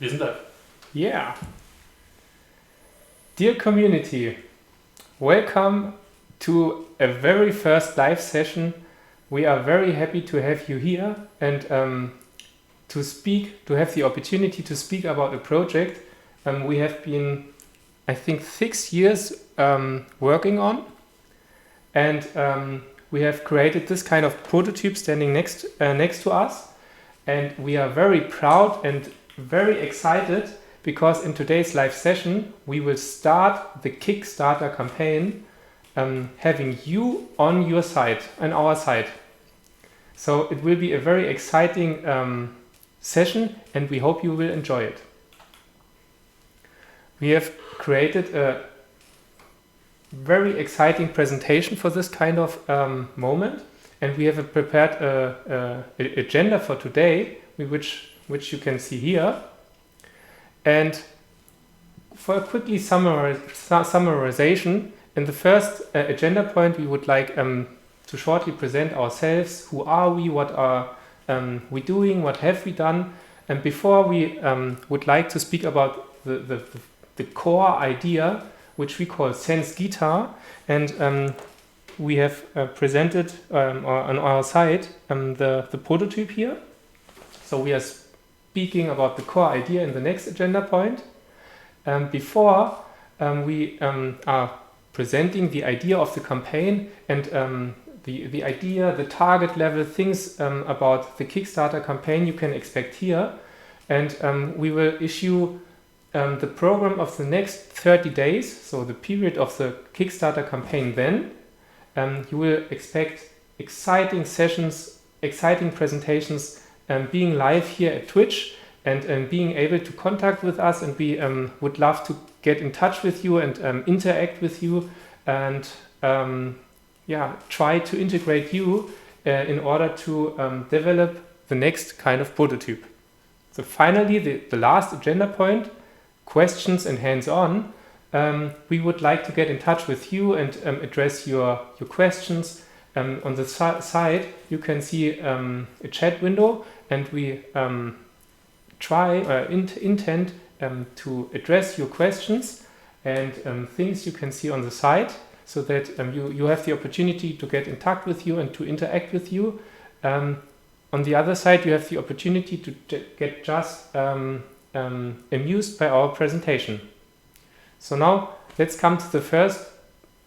Wir sind live. Yeah. Dear community, welcome to a very first live session. We are very happy to have you here and to have the opportunity to speak about a project we have been, I think, 6 years working on. And we have created this kind of prototype standing next to us. And we are very proud and very excited because in today's live session, we will start the Kickstarter campaign having you on your side, on our side. So it will be a very exciting session and we hope you will enjoy it. We have created a very exciting presentation for this kind of moment, and we have prepared a agenda for today, which you can see here. And for a quickly summarization, in the first agenda point, we would like to shortly present ourselves. Who are we? What are we doing? What have we done? And before we would like to speak about the core idea, which we call SensGuitar, and we have presented on our side the prototype here. So we are speaking about the core idea in the next agenda point. Before we are presenting the idea of the campaign and the idea, the target level, things about the Kickstarter campaign you can expect here. And we will issue the program of the next 30 days, so the period of the Kickstarter campaign then. You will expect exciting sessions, exciting presentations, being live here at Twitch and being able to contact with us, and we would love to get in touch with you and interact with you and try to integrate you in order to develop the next kind of prototype. So finally, the last agenda point, questions and hands-on, we would like to get in touch with you and address your questions. On the side, you can see a chat window, and we intend to address your questions and things you can see on the side, so that you have the opportunity to get in touch with you and to interact with you. On the other side, you have the opportunity to get just amused by our presentation. So now let's come to the first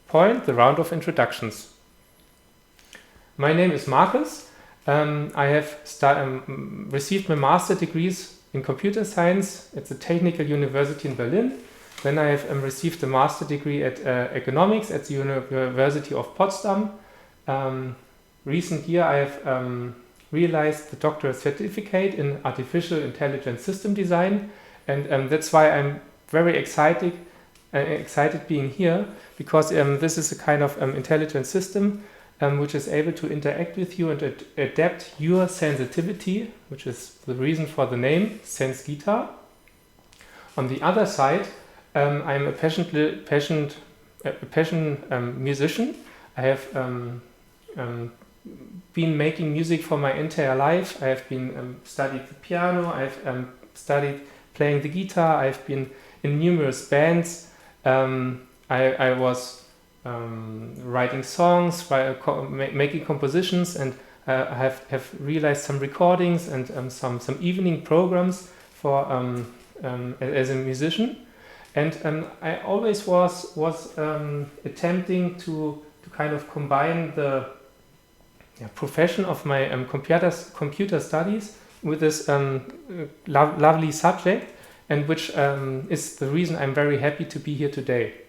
point, the round of introductions. My name is Marcus. I have received my master degrees in computer science at the Technical University in Berlin. Then I have received a master degree at economics at the University of Potsdam. Recent year I have realized the doctoral certificate in artificial intelligence system design, and that's why I'm very excited being here, because this is a kind of intelligent system which is able to interact with you and adapt your sensitivity, which is the reason for the name SensGuitar. On the other side, I'm a passionate musician. I have been making music for my entire life. I have been studied the piano. I've studied playing the guitar. I've been in numerous bands. I was writing songs, making compositions, and I have realized some recordings and some evening programs for as a musician. And I always was attempting to kind of combine the profession of my computer studies with this lovely subject, and which is the reason I'm very happy to be here today.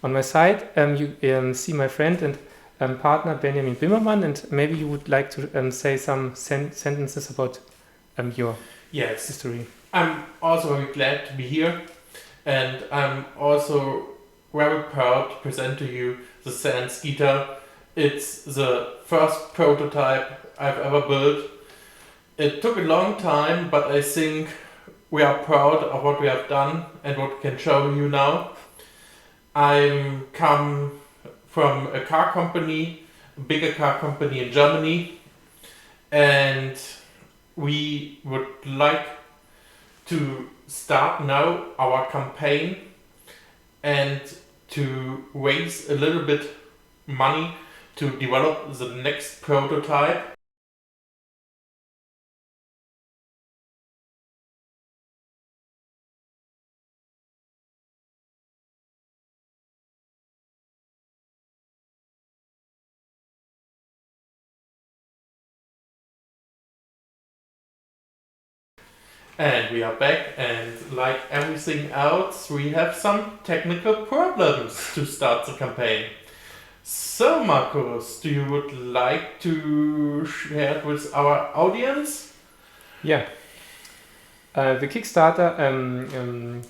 On my side, you see my friend and partner Benjamin Bimmermann, and maybe you would like to say some sentences about your history. I'm also very glad to be here, and I'm also very proud to present to you the SensGuitar. It's the first prototype I've ever built. It took a long time, but I think we are proud of what we have done and what we can show you now. I come from a car company, a bigger car company in Germany, and we would like to start now our campaign and to raise a little bit money to develop the next prototype. And we are back, and like everything else, we have some technical problems to start the campaign. So, Markus, do you would like to share it with our audience? Yeah. The Kickstarter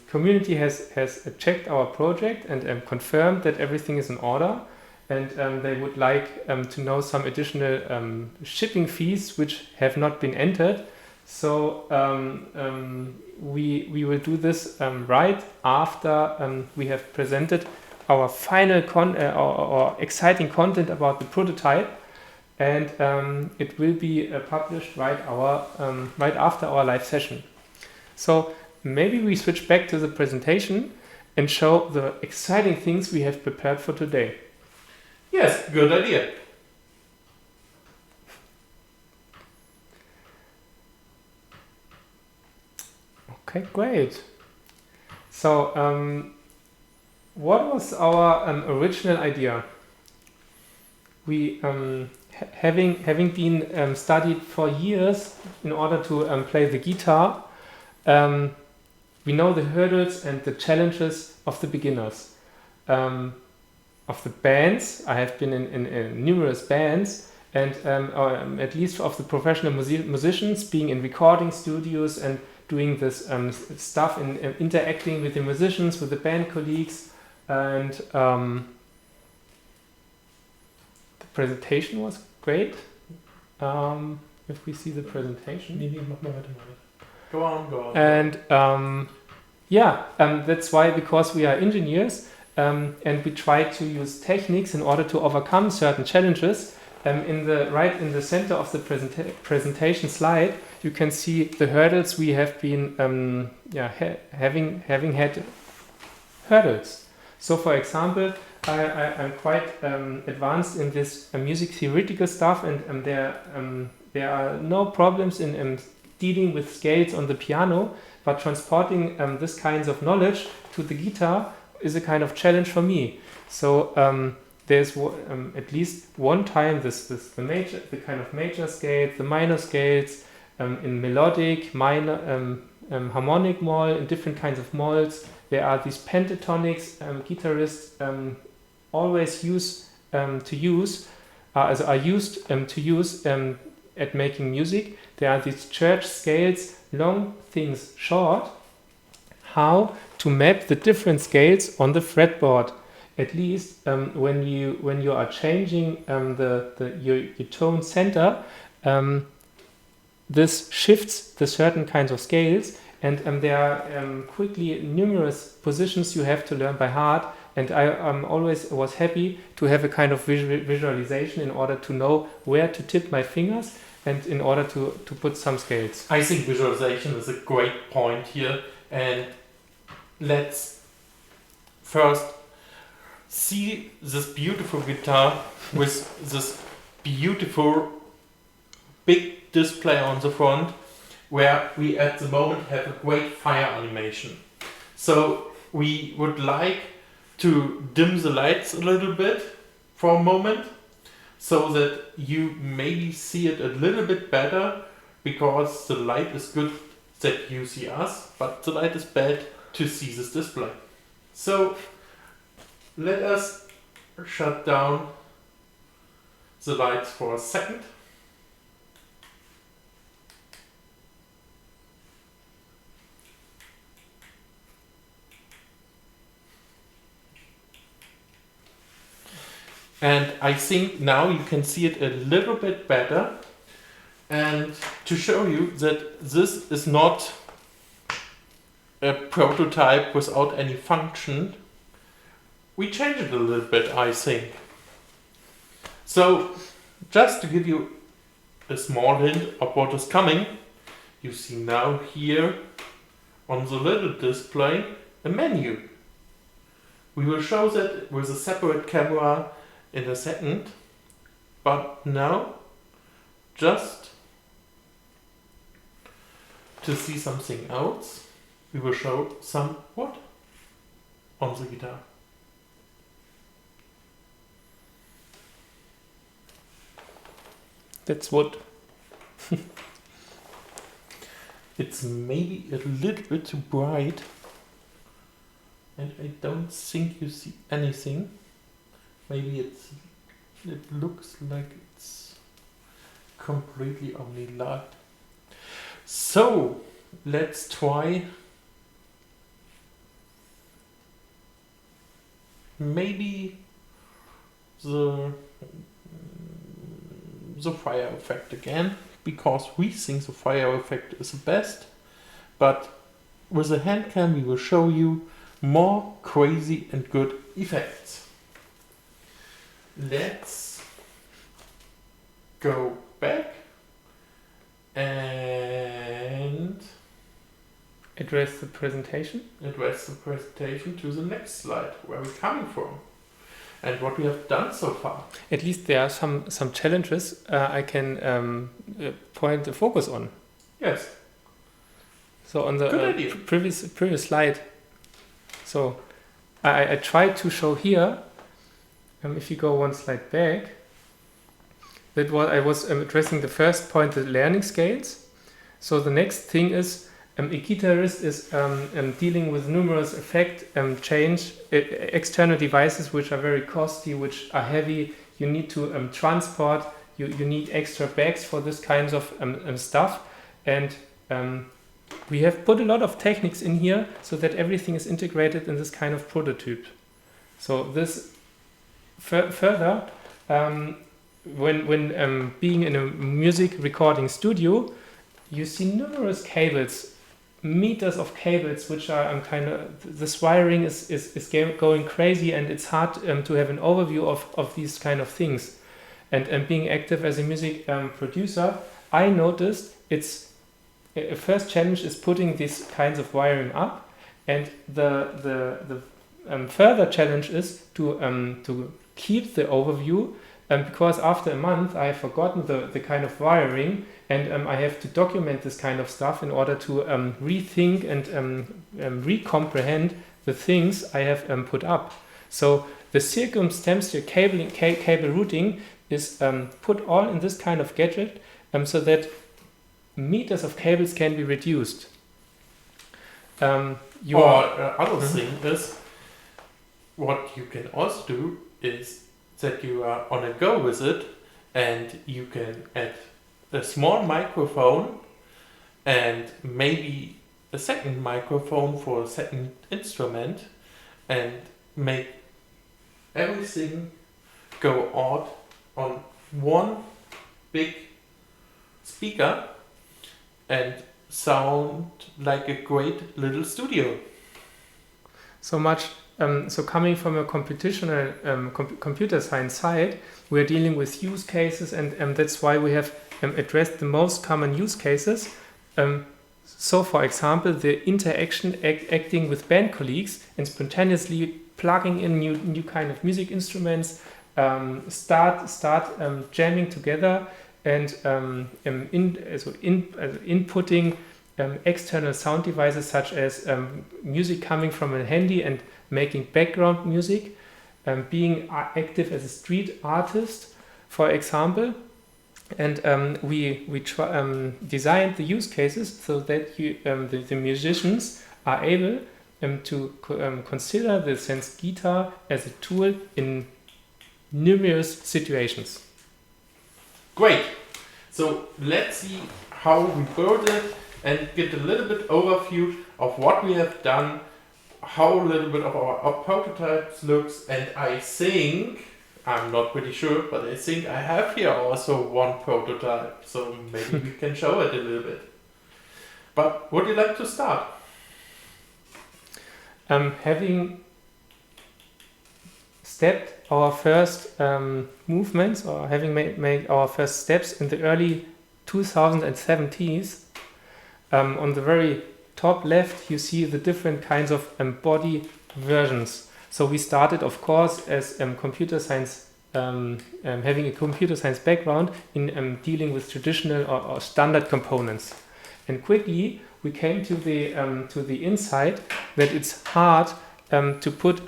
community has checked our project and confirmed that everything is in order, and they would like to know some additional shipping fees which have not been entered. So we will do this right after we have presented our final or exciting content about the prototype, and it will be published right after our live session. So maybe we switch back to the presentation and show the exciting things we have prepared for today. Yes, good idea. Okay, great. So, what was our original idea? We, having been studied for years in order to play the guitar, we know the hurdles and the challenges of the beginners. Of the bands, I have been in numerous bands, and at least of the professional musicians, being in recording studios and doing this stuff and interacting with the musicians, with the band colleagues, and the presentation was great. If we see the presentation. Go on. And that's why, because we are engineers and we try to use techniques in order to overcome certain challenges. In the center of the presentation slide, you can see the hurdles we have been having had hurdles. So, for example, I'm quite advanced in this music theoretical stuff, and there are no problems in dealing with scales on the piano, but transporting this kinds of knowledge to the guitar is a kind of challenge for me. So there's at least one time the kind of major scales, the minor scales, in melodic, minor, harmonic moll, in different kinds of molls. There are these pentatonics guitarists always use to use at making music. There are these church scales, long things short. How to map the different scales on the fretboard? At least when you are changing your tone center, this shifts the certain kinds of scales, and there are quickly numerous positions you have to learn by heart. And I always was happy to have a kind of visualization in order to know where to tip my fingers and in order to put some scales. I think visualization is a great point here, and let's first see this beautiful guitar with this beautiful big display on the front, where we at the moment have a great fire animation. So we would like to dim the lights a little bit for a moment, so that you maybe see it a little bit better, because the light is good that you see us, but the light is bad to see this display. So let us shut down the lights for a second. And I think now you can see it a little bit better. And to show you that this is not a prototype without any function, we changed it a little bit, I think. So, just to give you a small hint of what is coming, you see now here on the little display a menu. We will show that with a separate camera in a second, but now just to see something else, we will show some wood on the guitar. That's wood. It's maybe a little bit too bright, and I don't think you see anything. Maybe it looks like it's completely only light. So let's try maybe the fire effect again, because we think the fire effect is the best, but with the hand cam we will show you more crazy and good effects. Let's go back and Address the presentation. to the next slide, where we're coming from and what we have done so far. At least there are some challenges I can point the focus on. Yes. So on the Good idea. previous slide, so I tried to show here, if you go one slide back, that what I was addressing the first point, the learning scales. So the next thing is a guitarist is dealing with numerous effect change external devices which are very costly, which are heavy. You need to transport. You need extra bags for this kinds of stuff, and we have put a lot of techniques in here so that everything is integrated in this kind of prototype. So this further, when being in a music recording studio, you see numerous cables, meters of cables, which are kind of, this wiring is going crazy, and it's hard to have an overview of these kind of things. And being active as a music producer, I noticed it's a first challenge is putting these kinds of wiring up, and the further challenge is to keep the overview, because after a month I have forgotten the kind of wiring, and I have to document this kind of stuff in order to rethink and recomprehend the things I have put up. So the circumstantial cable routing is put all in this kind of gadget, so that meters of cables can be reduced. Other thing is, what you can also do is that you are on a go with it, and you can add a small microphone and maybe a second microphone for a second instrument, and make everything go out on one big speaker and sound like a great little studio. So much. So coming from a computational computer science side, we are dealing with use cases, and that's why we have addressed the most common use cases. So, for example, the interaction acting with band colleagues and spontaneously plugging in new kind of music instruments, start jamming together, and inputting external sound devices such as music coming from a handy and making background music, being active as a street artist, for example. And we designed the use cases so that the musicians are able to consider the SensGuitar as a tool in numerous situations. Great. So let's see how we build it and get a little bit overview of what we have done, how a little bit of our prototypes looks, and I think, I'm not pretty sure, but I think I have here also one prototype, so maybe we can show it a little bit. But would you like to start? Having stepped our first movements, or having made our first steps in the early 2070s, on the very top left, you see the different kinds of body versions. So we started, of course, as computer science, having a computer science background in dealing with traditional or standard components. And quickly we came to the insight that it's hard to put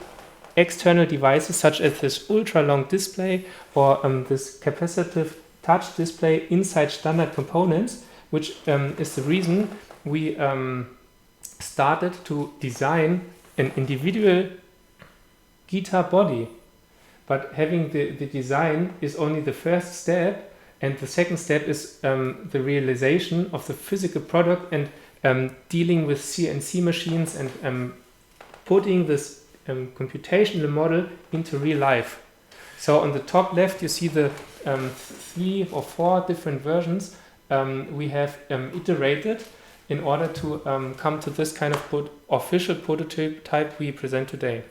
external devices such as this ultra long display or this capacitive touch display inside standard components, which is the reason we started to design an individual guitar body. But having the design is only the first step, and the second step is the realization of the physical product and dealing with CNC machines and putting this computational model into real life. So on the top left you see the 3 or 4 different versions we have iterated in order to come to this kind of official prototype we present today.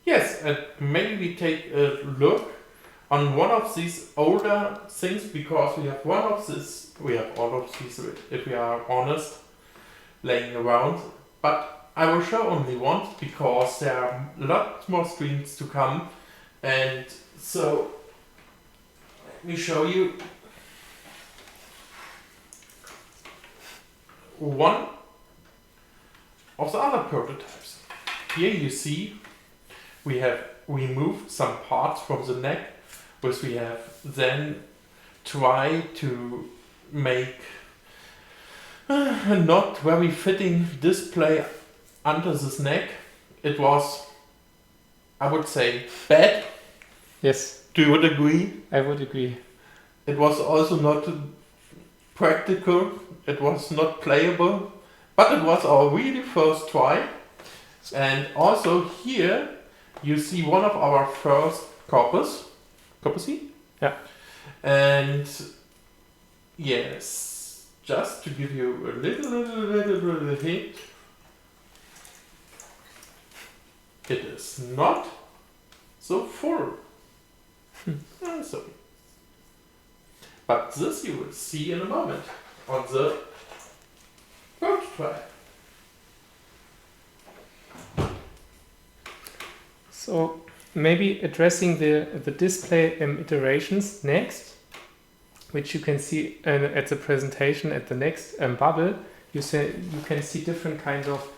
Yes, and maybe we take a look on one of these older things, because we have all of these, if we are honest, laying around. But I will show only one, because there are lots more screens to come. And so, let me show you one of the other prototypes. Here you see we have removed some parts from the neck, which we have then tried to make a not very fitting display under this neck. It was, I would say, bad. Yes. Do you agree? I would agree. It was also not practical, it was not playable, but it was our really first try. And also here you see one of our first copies. Yeah. And yes, just to give you a little hint, it is not so full. So, but this you will see in a moment on the prototype. So maybe addressing the display iterations next, which you can see at the presentation at the next bubble. You can see different kinds of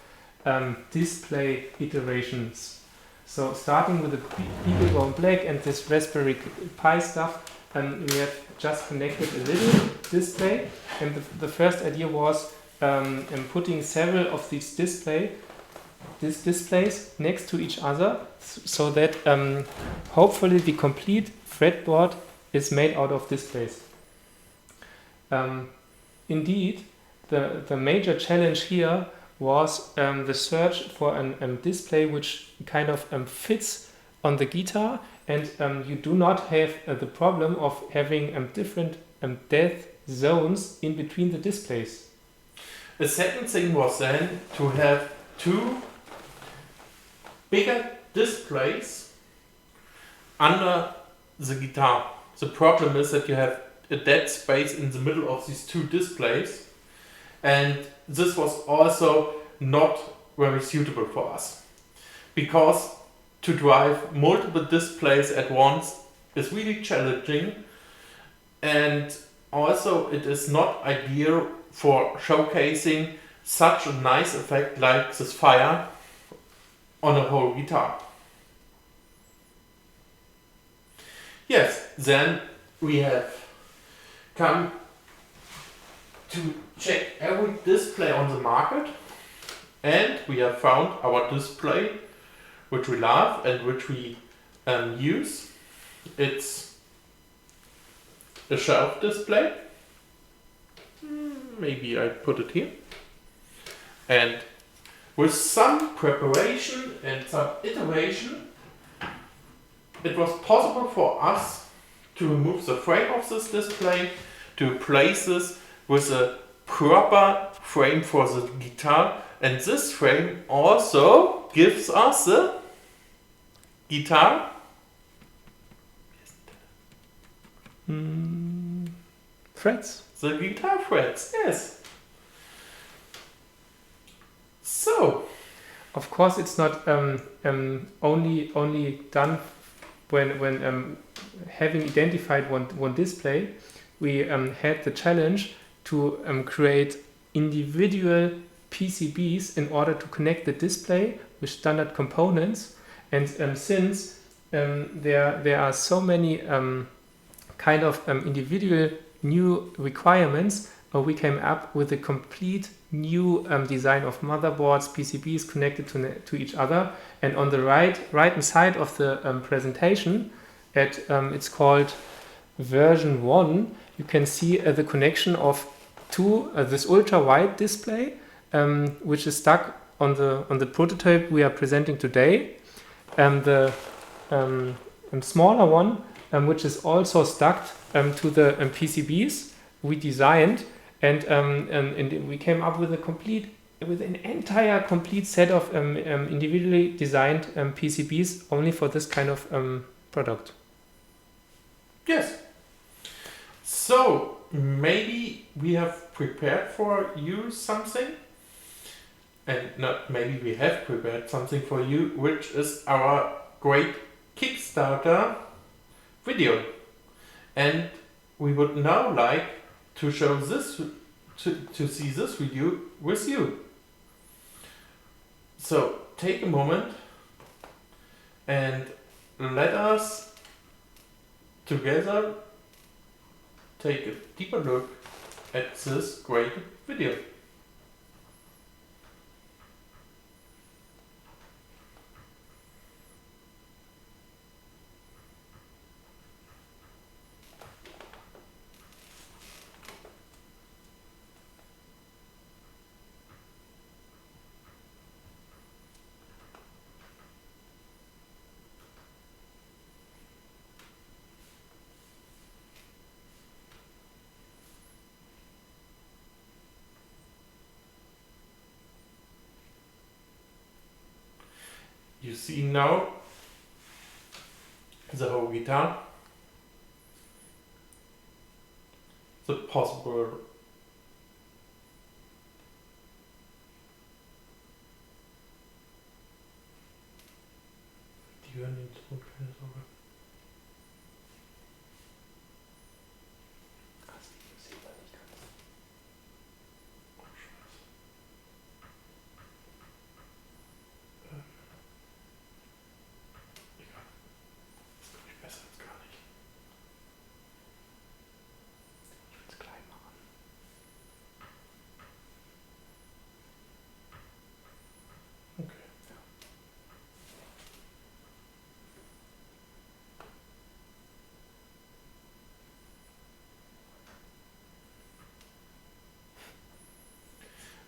display iterations. So starting with the BeagleBone Black and this Raspberry Pi stuff, we have just connected a little display, and the first idea was putting several of these displays next to each other, so that hopefully the complete fretboard is made out of displays. Indeed, the major challenge here was the search for a display which kind of fits on the guitar, and you do not have the problem of having different depth zones in between the displays. The second thing was then to have 2 bigger displays under the guitar. The problem is that you have a dead space in the middle of these 2 displays, and this was also not very suitable for us, because to drive multiple displays at once is really challenging, and also it is not ideal for showcasing such a nice effect like this fire on a whole guitar. Yes, then we have come to check every display on the market, and we have found our display which we love and which we use. It's a shelf display. Maybe I put it here. And with some preparation and some iteration, it was possible for us to remove the frame of this display, to place this with a proper frame for the guitar, and this frame also gives us the guitar frets. The guitar frets, yes. So, Of course, it's not only done when having identified one display. We had the challenge to create individual PCBs in order to connect the display with standard components. And since there are so many kind of individual new requirements, we came up with a complete new design of motherboards, PCBs connected to each other. And on the right hand side of the presentation, it's called version 1, you can see the connection of this ultra wide display, which is stuck on the prototype we are presenting today, and the smaller one, which is also stuck to the PCBs we designed, and we came up with an entire complete set of individually designed PCBs only for this kind of product. yes. So, maybe we have prepared for you something, and not maybe we have prepared something for you, which is our great Kickstarter video. And we would now like to show this, to see this video with you. So, take a moment and let us together take a deeper look at this great video. You see now the whole guitar, the possible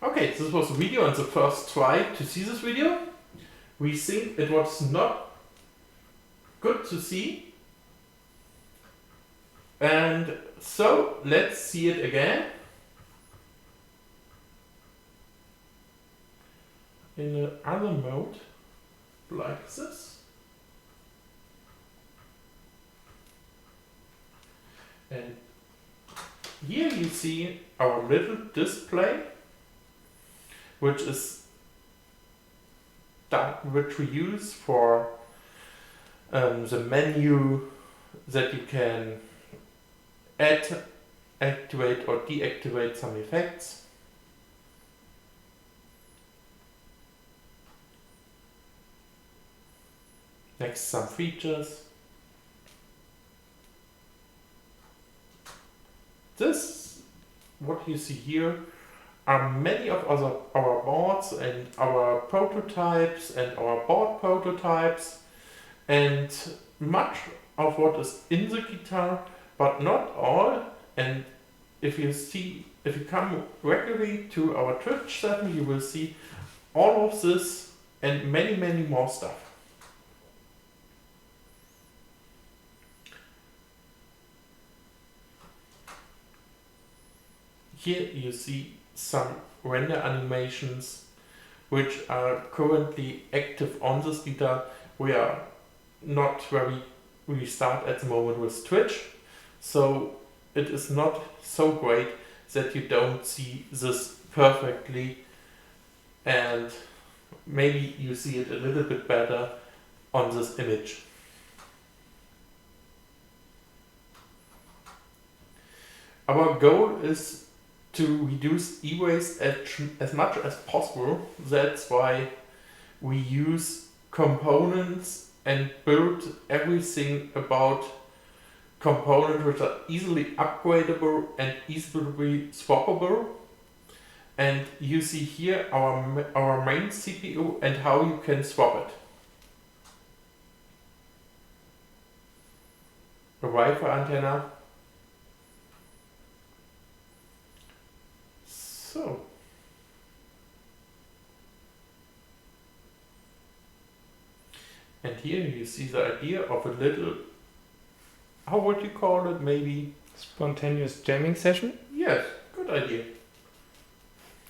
Okay, this was the video and the first try to see this video. We think it was not good to see. And so let's see it again. In another mode, like this. And here you see our little display, which we use for the menu that you can add, activate or deactivate some effects. Next, some features. This, what you see here, are many of our boards and our prototypes and our board prototypes, and much of what is in the guitar, but not all. And if you come regularly to our Twitch session, you will see all of this and many, many more stuff. Here you see some render animations which are currently active on this guitar. We are not where we start at the moment with Twitch, so it is not so great that you don't see this perfectly and maybe you see it a little bit better on this image. Our goal is to reduce e-waste as much as possible. That's why we use components and build everything about components which are easily upgradable and easily swappable. And you see here our main CPU and how you can swap it. A Wi-Fi antenna. So. And here you see the idea of a little, how would you call it, maybe? Spontaneous jamming session. Yes, good idea.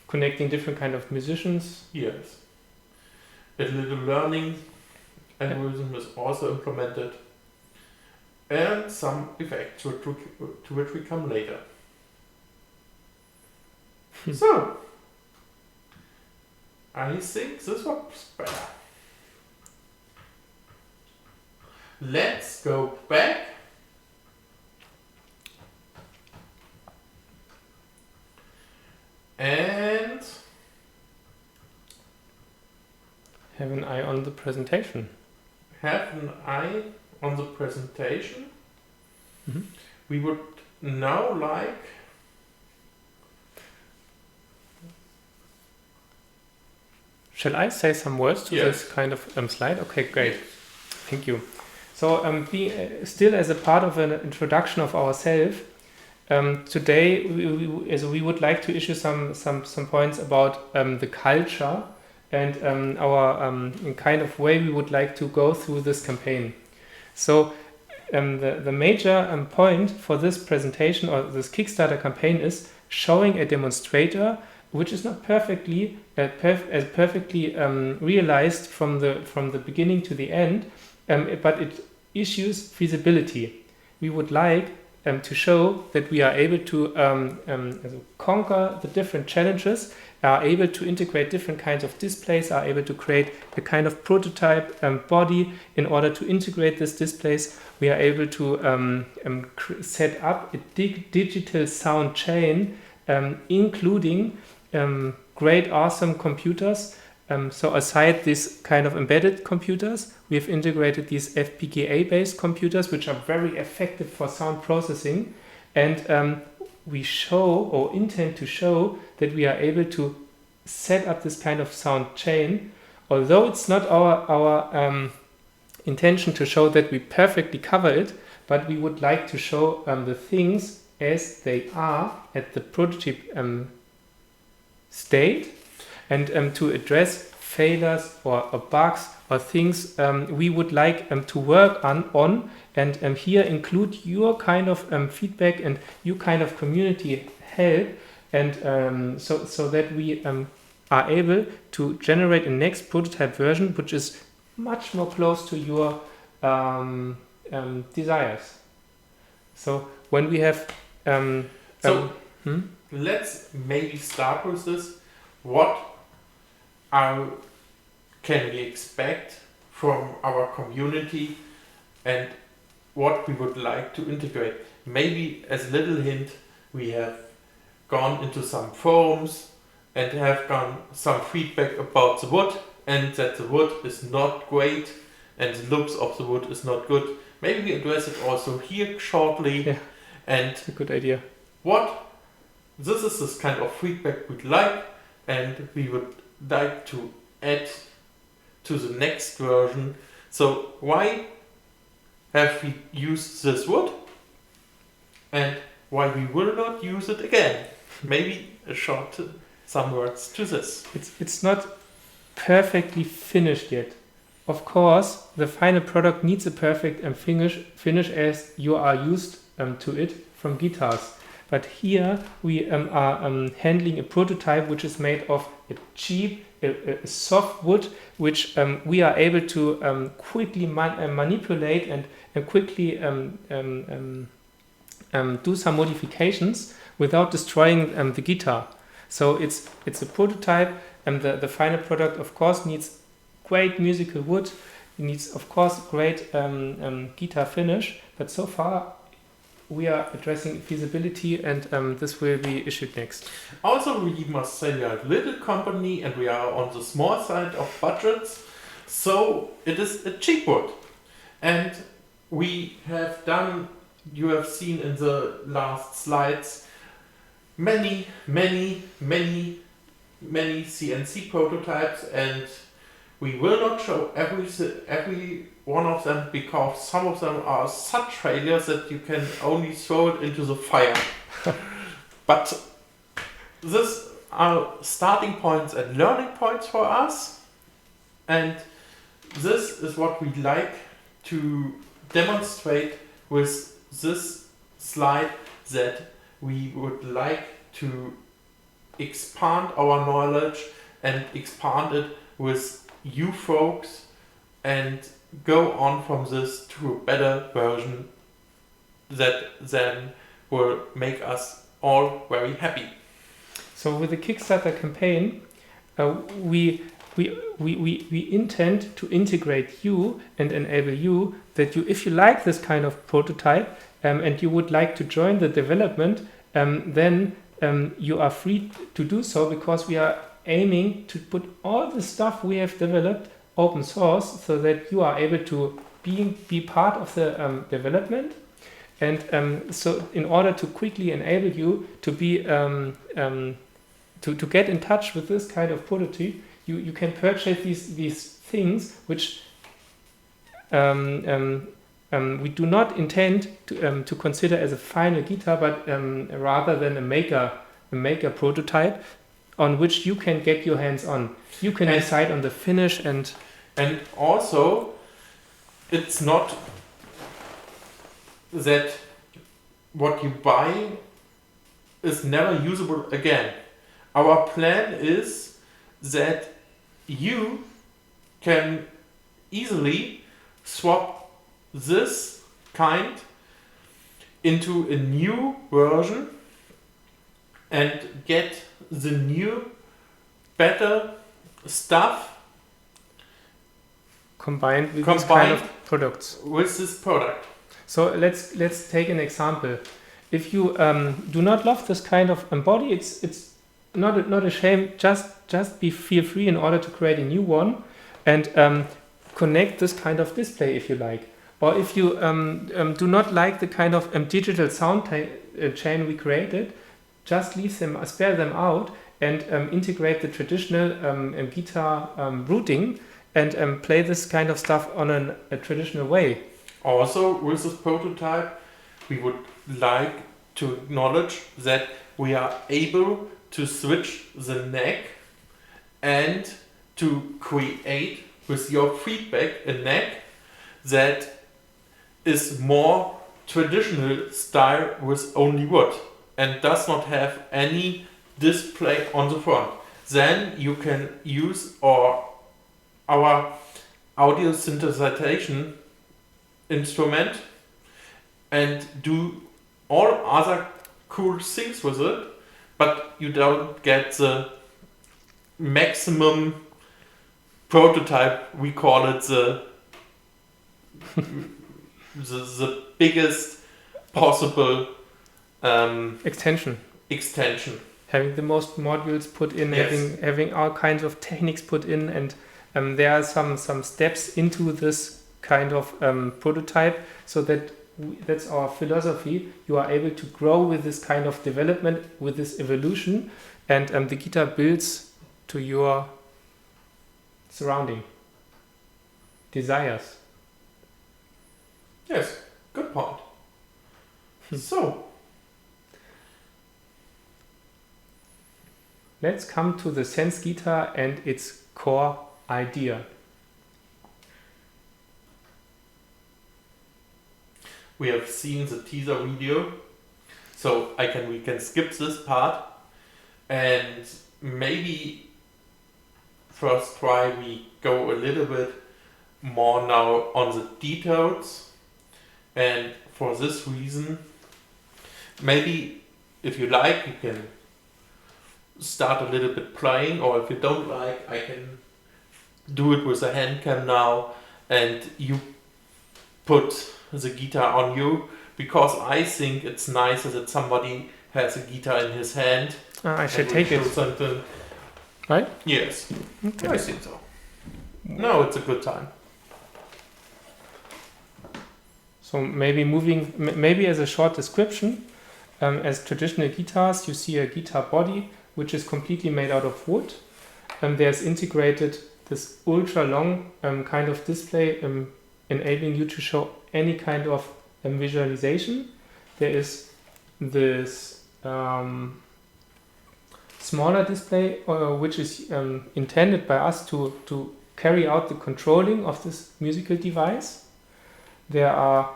Connecting different kind of musicians. Yes. A little learning algorithm is also implemented. And some effects to which we come later. So, I think this works better. Let's go back. And have an eye on the presentation. Have an eye on the presentation. Mm-hmm. We would now like Shall I say some words to this kind of slide? Okay, great. Thank you. So, still as a part of an introduction of ourselves, today we would like to issue some points about the culture and our kind of way we would like to go through this campaign. So, the major point for this presentation or this Kickstarter campaign is showing a demonstrator which is not perfectly realized from the beginning to the end, but it issues feasibility. We would like to show that we are able to conquer the different challenges, are able to integrate different kinds of displays, are able to create a kind of prototype body in order to integrate these displays. We are able to set up a digital sound chain, including great, awesome computers. So aside these kind of embedded computers, we have integrated these FPGA-based computers, which are very effective for sound processing. And we show or intend to show that we are able to set up this kind of sound chain. Although it's not our intention to show that we perfectly cover it, but we would like to show the things as they are at the prototype state, and to address failures or bugs or things we would like to work on and here include your kind of feedback and your kind of community help, and so that we are able to generate a next prototype version which is much more close to your desires. So when we have let's maybe start with this. What can we expect from our community and what we would like to integrate? Maybe as a little hint, we have gone into some forums and have gotten some feedback about the wood and that the wood is not great and the looks of the wood is not good. Maybe we address it also here shortly. Yeah, and that's a good idea. This is this kind of feedback we'd like, and we would like to add to the next version. So why have we used this wood and why we will not use it again? Maybe some words to this. It's not perfectly finished yet. Of course, the final product needs a perfect finish as you are used to it from guitars. But here we are handling a prototype which is made of a cheap, a soft wood, which we are able to quickly manipulate and quickly do some modifications without destroying the guitar. So it's a prototype the final product, of course, needs great musical wood. It needs, of course, great guitar finish. But so far, we are addressing feasibility, and this will be issued next. Also, we must say we are a little company and we are on the small side of budgets, so it is a cheap wood. And we have done, you have seen in the last slides, many CNC prototypes, and we will not show every one of them because some of them are such failures that you can only throw it into the fire. But these are starting points and learning points for us, and this is what we like to demonstrate with this slide, that we would like to expand our knowledge and expand it with you folks and go on from this to a better version that then will make us all very happy. So with the Kickstarter campaign, we intend to integrate you and enable you that you, if you like this kind of prototype and you would like to join the development, then you are free to do so, because we are aiming to put all the stuff we have developed open source so that you are able to be part of the development. And so in order to quickly enable you to be to get in touch with this kind of prototype, you can purchase these things which we do not intend to consider as a final guitar, but rather than a maker prototype on which you can get your hands on. You can decide on the finish, and also it's not that what you buy is never usable again. Our plan is that you can easily swap this kind into a new version and get the new, better stuff combined with this kind of products. With this product. So let's take an example. If you do not love this kind of body, it's not a shame. Just feel free in order to create a new one and connect this kind of display if you like. Or if you do not like the kind of digital sound chain we created, just spare them out and integrate the traditional guitar routing and play this kind of stuff on a traditional way. Also, with this prototype, we would like to acknowledge that we are able to switch the neck and to create, with your feedback, a neck that is more traditional style with only wood and does not have any display on the front. Then you can use our audio synthesization instrument and do all other cool things with it, but you don't get the maximum prototype. We call it the biggest possible extension. Having the most modules put in, yes. having all kinds of techniques put in, and there are some steps into this kind of prototype, so that's our philosophy. You are able to grow with this kind of development, with this evolution, and the guitar builds to your surrounding desires. Yes, good point. So, let's come to the SensGuitar and its core idea. We have seen the teaser video, so we can skip this part, and maybe first try we go a little bit more now on the details, and for this reason, maybe if you like, you can start a little bit playing, or if you don't like, I can do it with a hand cam now, and you put the guitar on you, because I think it's nicer that somebody has a guitar in his hand. I should take it. Something. Right? Yes, Okay. I think so. No, it's a good time. So maybe as a short description, as traditional guitars, you see a guitar body which is completely made out of wood. There's integrated this ultra long kind of display, enabling you to show any kind of visualization. There is this smaller display which is intended by us to carry out the controlling of this musical device. There are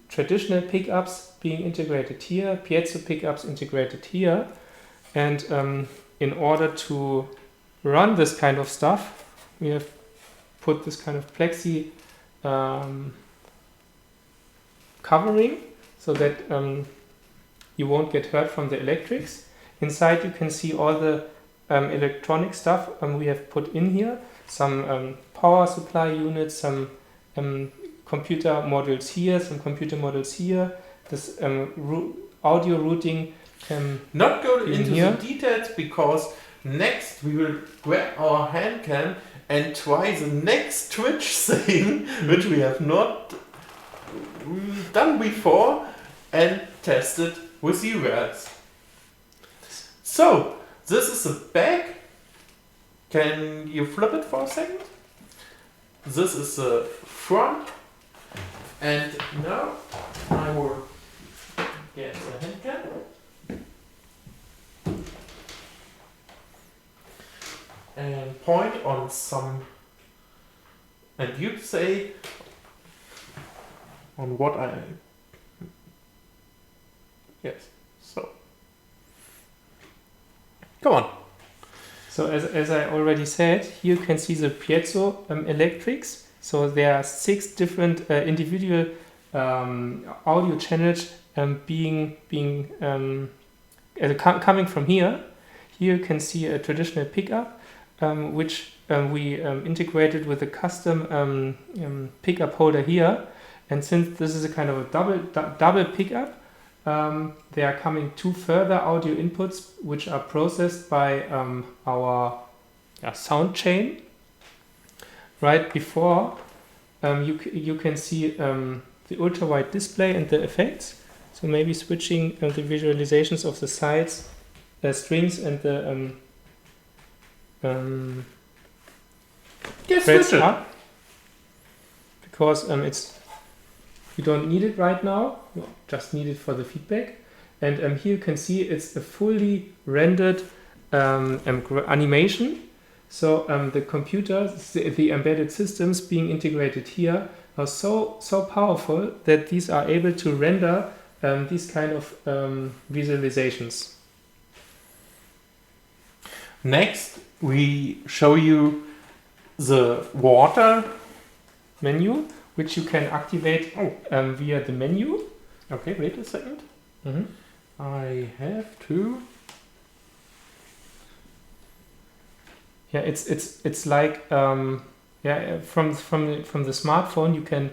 traditional pickups being integrated here, piezo pickups integrated here, and in order to run this kind of stuff, we have put this kind of plexi covering so that you won't get hurt from the electrics. Inside you can see all the electronic stuff we have put in here, some power supply units, some computer modules here, some computer modules here, this audio routing. Not go into the details, because next we will grab our hand cam and try the next Twitch thing, which we have not done before, and test it with you guys. So, this is the back. Can you flip it for a second? This is the front. And now I will get the hand cam. And point on some, and you say on what I, yes, so, come on. So as I already said, here you can see the Piezo Electrics. So there are 6 different individual audio channels coming from here. Here you can see a traditional pickup, which we integrated with a custom pickup holder here. And since this is a kind of a double pickup, there are coming 2 further audio inputs, which are processed by our sound chain. Right before, you can see the ultra wide display and the effects. So maybe switching the visualizations of the sides, strings, and the frets up, because it's, you don't need it right now, you just need it for the feedback. And here you can see it's a fully rendered animation. So the computers, the embedded systems being integrated here are so powerful that these are able to render these kind of visualizations. Next, we show you the water menu, which you can activate via the menu. Okay, wait a second. Mm-hmm. I have to. Yeah, it's like from the smartphone you can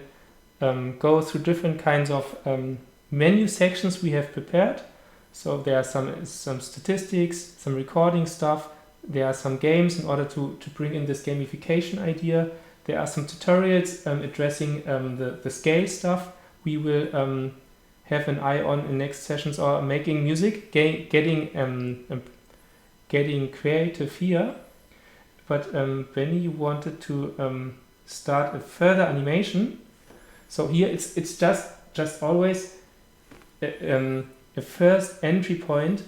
go through different kinds of menu sections we have prepared. So there are some statistics, some recording stuff. There are some games in order to bring in this gamification idea. There are some tutorials addressing the scale stuff. We will have an eye on in next sessions, or making music, getting creative here. But Benny, you wanted to start a further animation. So here it's just always a first entry point,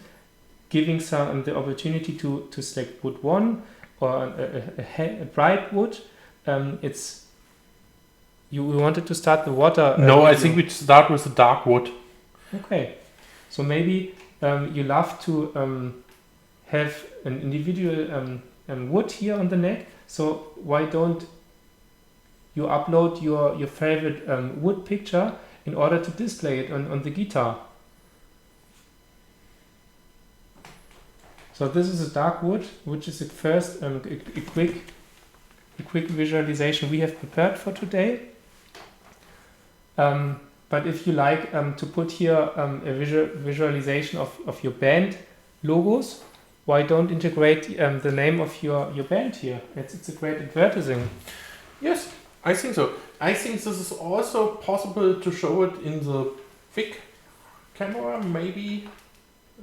giving some the opportunity to select wood 1 or a bright wood. It's you wanted to start the water. No, I think we start with the dark wood. Okay, so maybe you love to have an individual wood here on the neck. So why don't you upload your favorite wood picture in order to display it on the guitar? So this is a dark wood, which is at first a quick visualization we have prepared for today. But if you like to put here a visualization of your band logos, why don't integrate the name of your band here? It's a great advertising. Yes, I think so. I think this is also possible to show it in the big camera. Maybe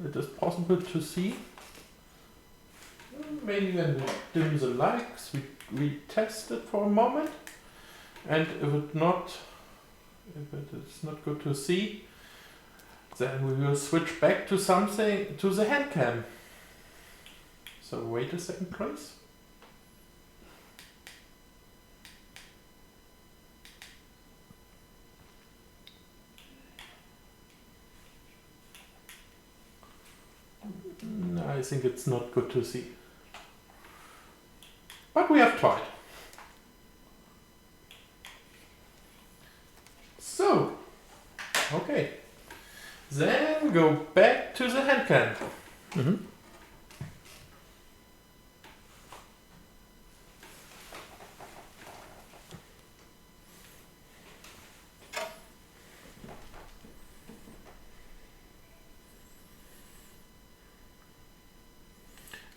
it is possible to see. Maybe when we dim the lights, we test it for a moment. And if it is not good to see, then we will switch back to something, to the hand cam. So wait a second, please. No, I think it's not good to see. But we have tried. So, okay. Then go back to the hand cam. Mm-hmm.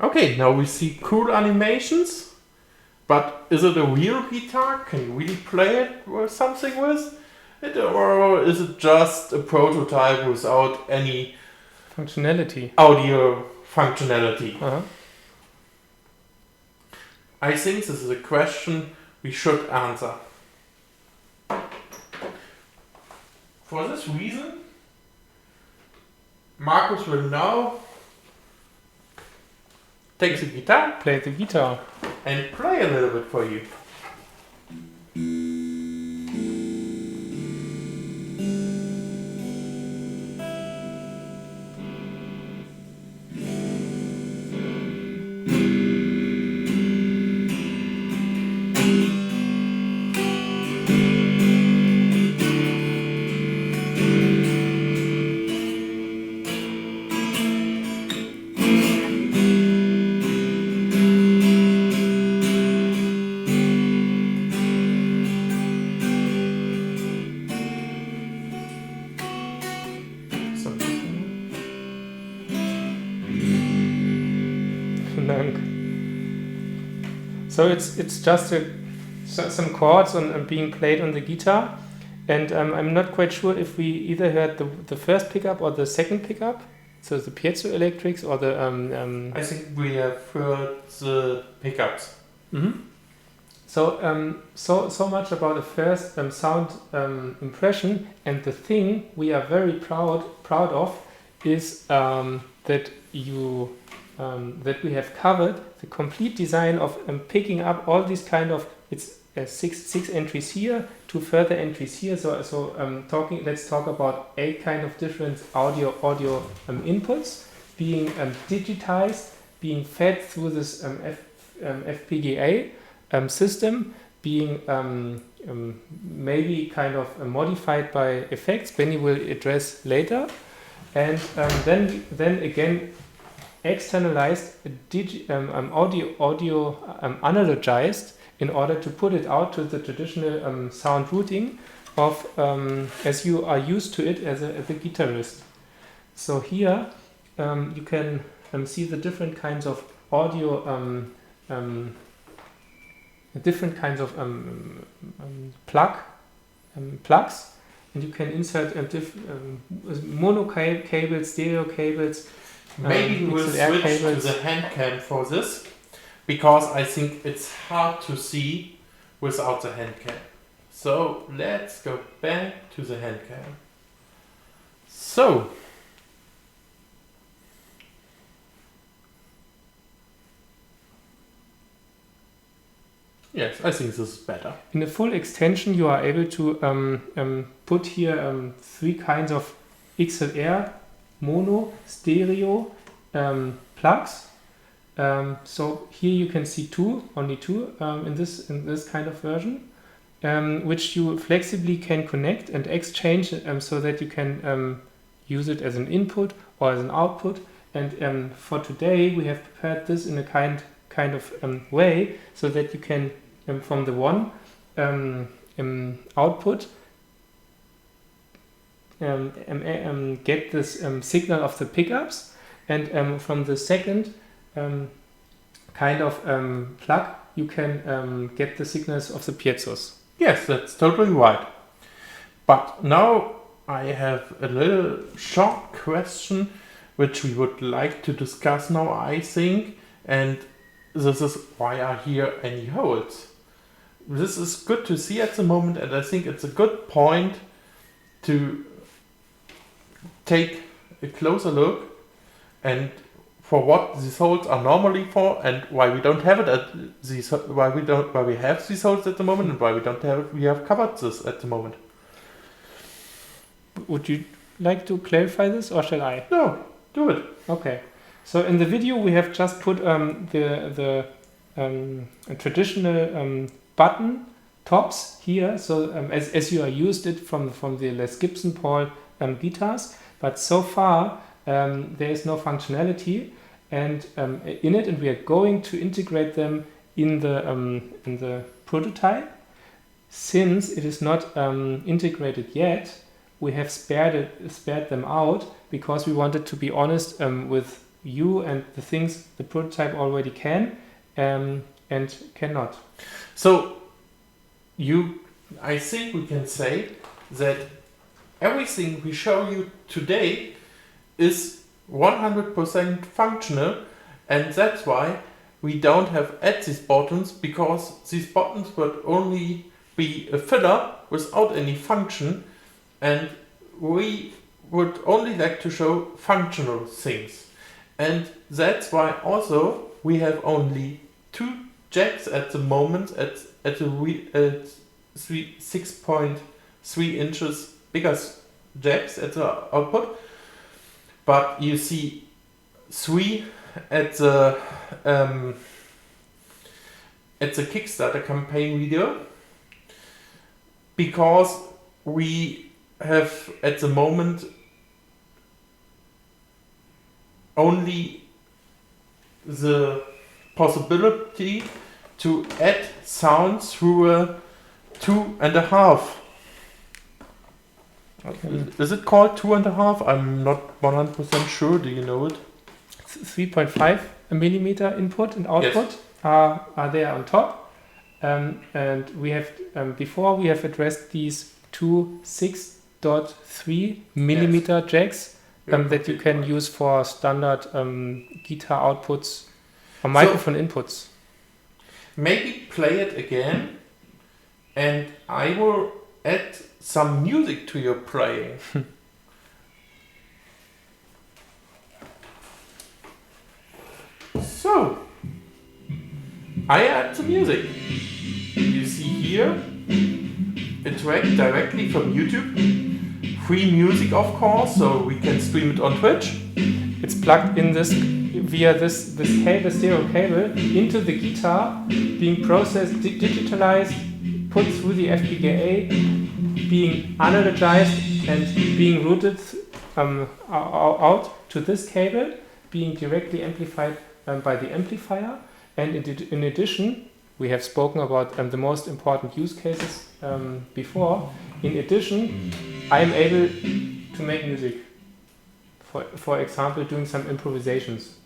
Okay, now we see cool animations, but is it a real guitar? Can we play it or something with it, or is it just a prototype without any Functionality. audio functionality? Uh-huh. I think this is a question we should answer. For this reason, Markus will now take the guitar Play the guitar. and play a little bit for you. So it's just some chords on being played on the guitar, and I'm not quite sure if we either heard the first pickup or the second pickup, so the Piezo Electrics or the. I think we have heard the pickups. Mm-hmm. So much about the first sound impression, and the thing we are very proud of is that we have covered the complete design of picking up all these kind of six entries here, 2 further entries here. Let's talk about 8 kind of different audio inputs being digitized, being fed through this FPGA system, being maybe kind of modified by effects Benny will address later, and then again externalized, audio analogized in order to put it out to the traditional sound routing of as you are used to it as a guitarist. So here you can see the different kinds of audio different kinds of plugs, and you can insert mono cables, stereo cables. Maybe we'll switch to the hand cam for this, because I think it's hard to see without the hand cam. So let's go back to the hand cam. So yes, I think this is better. In the full extension, you are able to put here 3 kinds of XLR, mono, stereo plugs. So here you can see only two in this kind of version, which you flexibly can connect and exchange so that you can use it as an input or as an output And for today, we have prepared this in a kind of way so that you can, from the one output, get this signal of the pickups, and from the second kind of plug, you can get the signals of the piezos. Yes, that's totally right. But now I have a little short question which we would like to discuss now, I think, and this is why are here any holes? This is good to see at the moment, and I think it's a good point to take a closer look and for what these holes are normally for, and why we don't have it at these, why we have these holes at the moment, and why we don't have it. We have covered this at the moment. Would you like to clarify this, or shall I? No, do it. Okay. So in the video we have just put the traditional button tops here. So as you are used it from the Les Gibson Paul guitars, but so far there is no functionality and in it, and we are going to integrate them in the prototype. Since it is not integrated yet, we have spared them out because we wanted to be honest with you and the things the prototype already can and cannot. So I think we can say that everything we show you today is 100% functional, and that's why we don't have add these buttons, because these buttons would only be a filler without any function, and we would only like to show functional things. And that's why also we have only 2 jacks at the moment at 6.3 inches bigger jacks at the output, but you see 3 at the Kickstarter campaign video, because we have at the moment only the possibility to add sounds through a 2.5. Okay. Is it called 2.5? I'm not 100% sure. Do you know it? 3.5 millimeter input and output. Yes. Are there on top, and we have before we have addressed these 2 6.3 millimeter yes. jacks that you can use for standard guitar outputs or microphone inputs. Maybe play it again, and I will add some music to your playing. So, I add the music. You see here a track directly from YouTube. Free music, of course, so we can stream it on Twitch. It's plugged in via this cable, stereo cable, into the guitar, being processed, digitalized, put through the FPGA, being analogized and being routed out to this cable, being directly amplified by the amplifier. And in addition, we have spoken about the most important use cases before. In addition, I am able to make music. For example, doing some improvisations.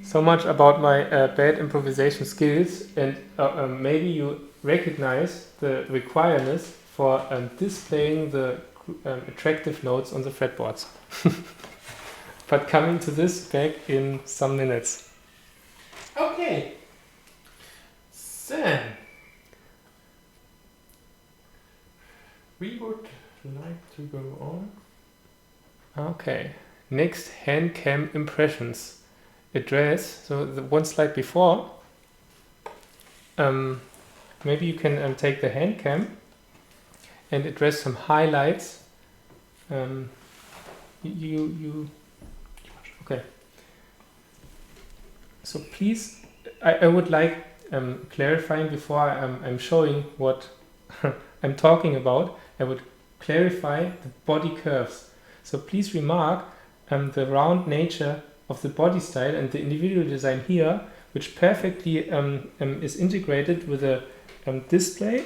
So much about my bad improvisation skills, and maybe you recognize the requirements for displaying the attractive notes on the fretboards. But coming to this back in some minutes. Okay. Then we would like to go on. Okay. Next, hand cam impressions. Address. So the one slide before. Maybe you can take the hand cam and address some highlights. Okay. So please, I would like clarifying before I'm showing what I'm talking about. I would clarify the body curves. So please remark the round nature of the body style and the individual design here, which perfectly is integrated with a display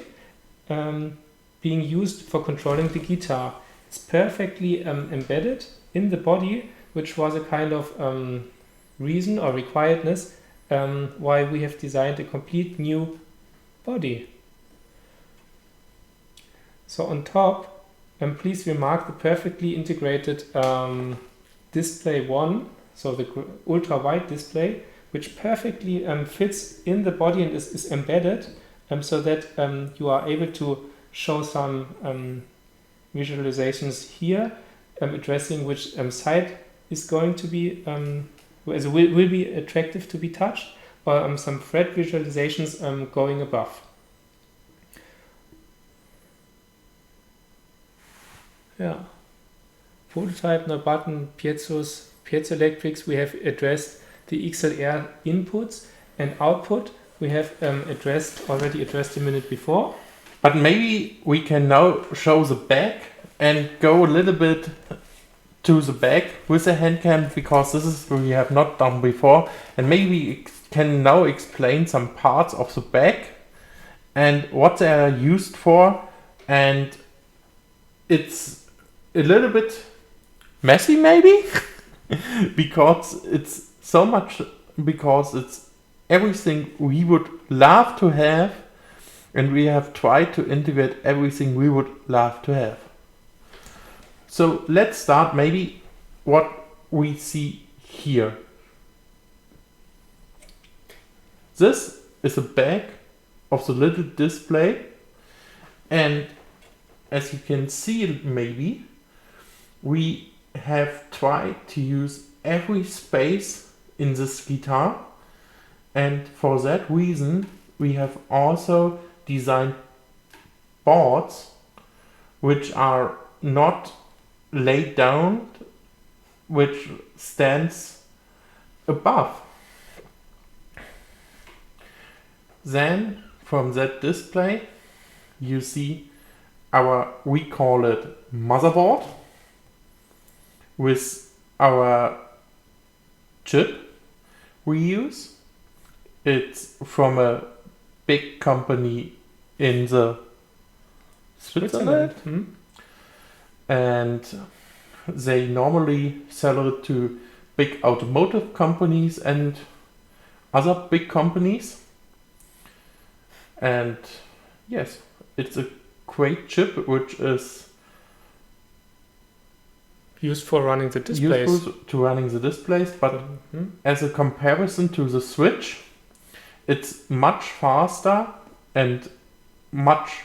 being used for controlling the guitar. It's perfectly embedded in the body, which was a kind of reason or requiredness why we have designed a complete new body. So on top, please remark the perfectly integrated display 1, so the ultra wide display, which perfectly fits in the body and is embedded, so that you are able to show some visualizations here, addressing which side is going to be will be attractive to be touched, or some fret visualizations going above. Yeah. Prototype, no button, Piezo Electrics, we have addressed the XLR inputs and output. We have already addressed a minute before. But maybe we can now show the back and go a little bit to the back with the hand cam, because this is what we have not done before, and maybe we can now explain some parts of the back and what they are used for. And it's a little bit messy maybe because it's so much, because it's everything we would love to have, and we have tried to integrate everything we would love to have. So let's start maybe what we see here. This is the back of the little display, and as you can see maybe, we have tried to use every space in this guitar, and for that reason we have also designed boards which are not laid down, which stands above. Then from that display you see we call it motherboard, with our chip we use. It's from a big company in the Switzerland. And they normally sell it to big automotive companies and other big companies. And yes, it's a great chip which is used for running the displays. Useful to running the displays, but as a comparison to the Switch, it's much faster and much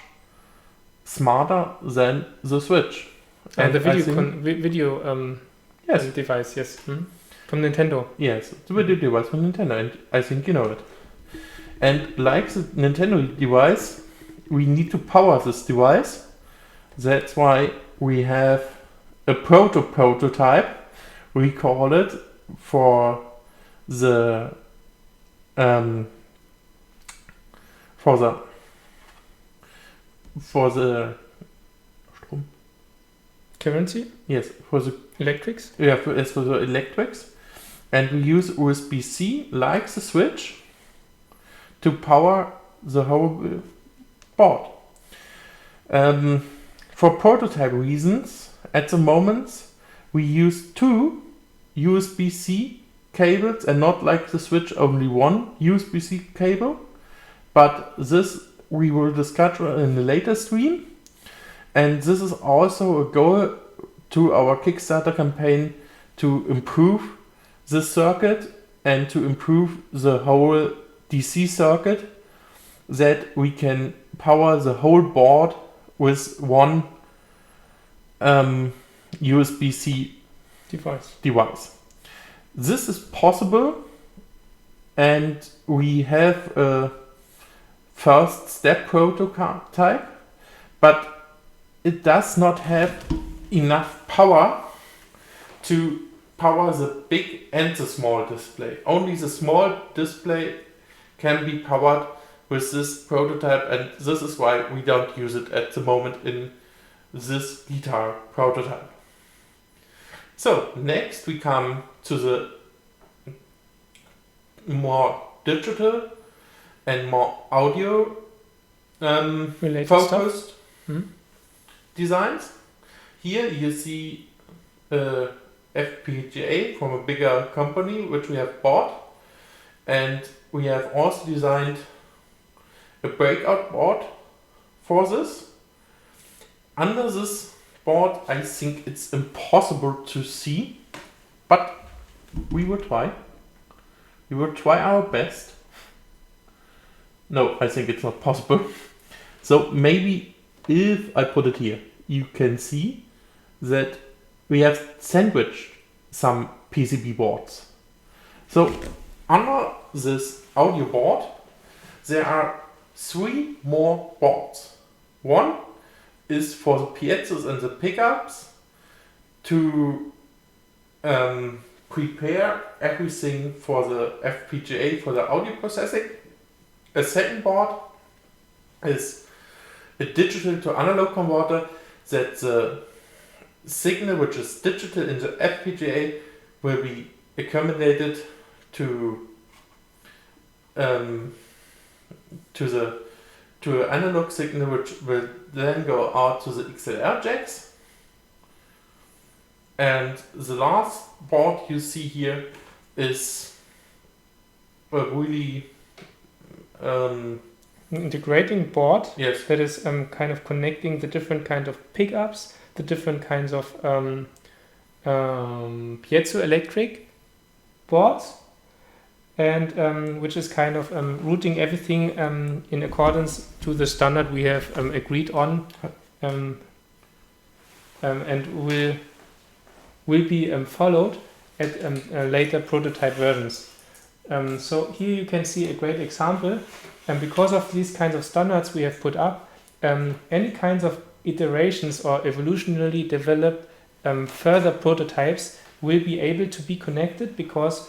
smarter than the Switch. And the video yes, device, yes, from Nintendo. Yes, the video device from Nintendo, and I think you know it. And like the Nintendo device, we need to power this device. That's why we have a prototype, we call it, for the currency? Yes, for the electrics? Yeah, for the electrics. And we use USB-C, like the Switch, to power the whole board. For prototype reasons, at the moment, we use two USB-C cables and not like the switch only one USB-C cable, but this we will discuss in a later stream. And this is also a goal to our Kickstarter campaign to improve this circuit and to improve the whole DC circuit, that we can power the whole board with one USB-C device. This is possible, and we have a first step prototype, but it does not have enough power to power the big and the small display. Only the small display can be powered with this prototype, and this is why we don't use it at the moment in this guitar prototype. So next we come to the more digital and more audio focused designs. Here you see a FPGA from a bigger company which we have bought, and we have also designed a breakout board for this. Under this board I think it's impossible to see, but we will try. We will try our best. No, I think it's not possible. So maybe if I put it here, you can see that we have sandwiched some PCB boards. So under this audio board there are 3 more boards. One is for the piezos and the pickups to prepare everything for the FPGA for the audio processing. A second board is a digital to analog converter, that the signal which is digital in the FPGA will be accommodated to an analog signal which will then go out to the XLR jacks. And the last board you see here is a really integrating board. Yes. That is kind of connecting the different kind of pickups, the different kinds of Piezo Electric boards, and which is kind of routing everything in accordance to the standard we have agreed on, and will be followed at later prototype versions. So here you can see a great example, and because of these kinds of standards we have put up, any kinds of iterations or evolutionarily developed further prototypes will be able to be connected, because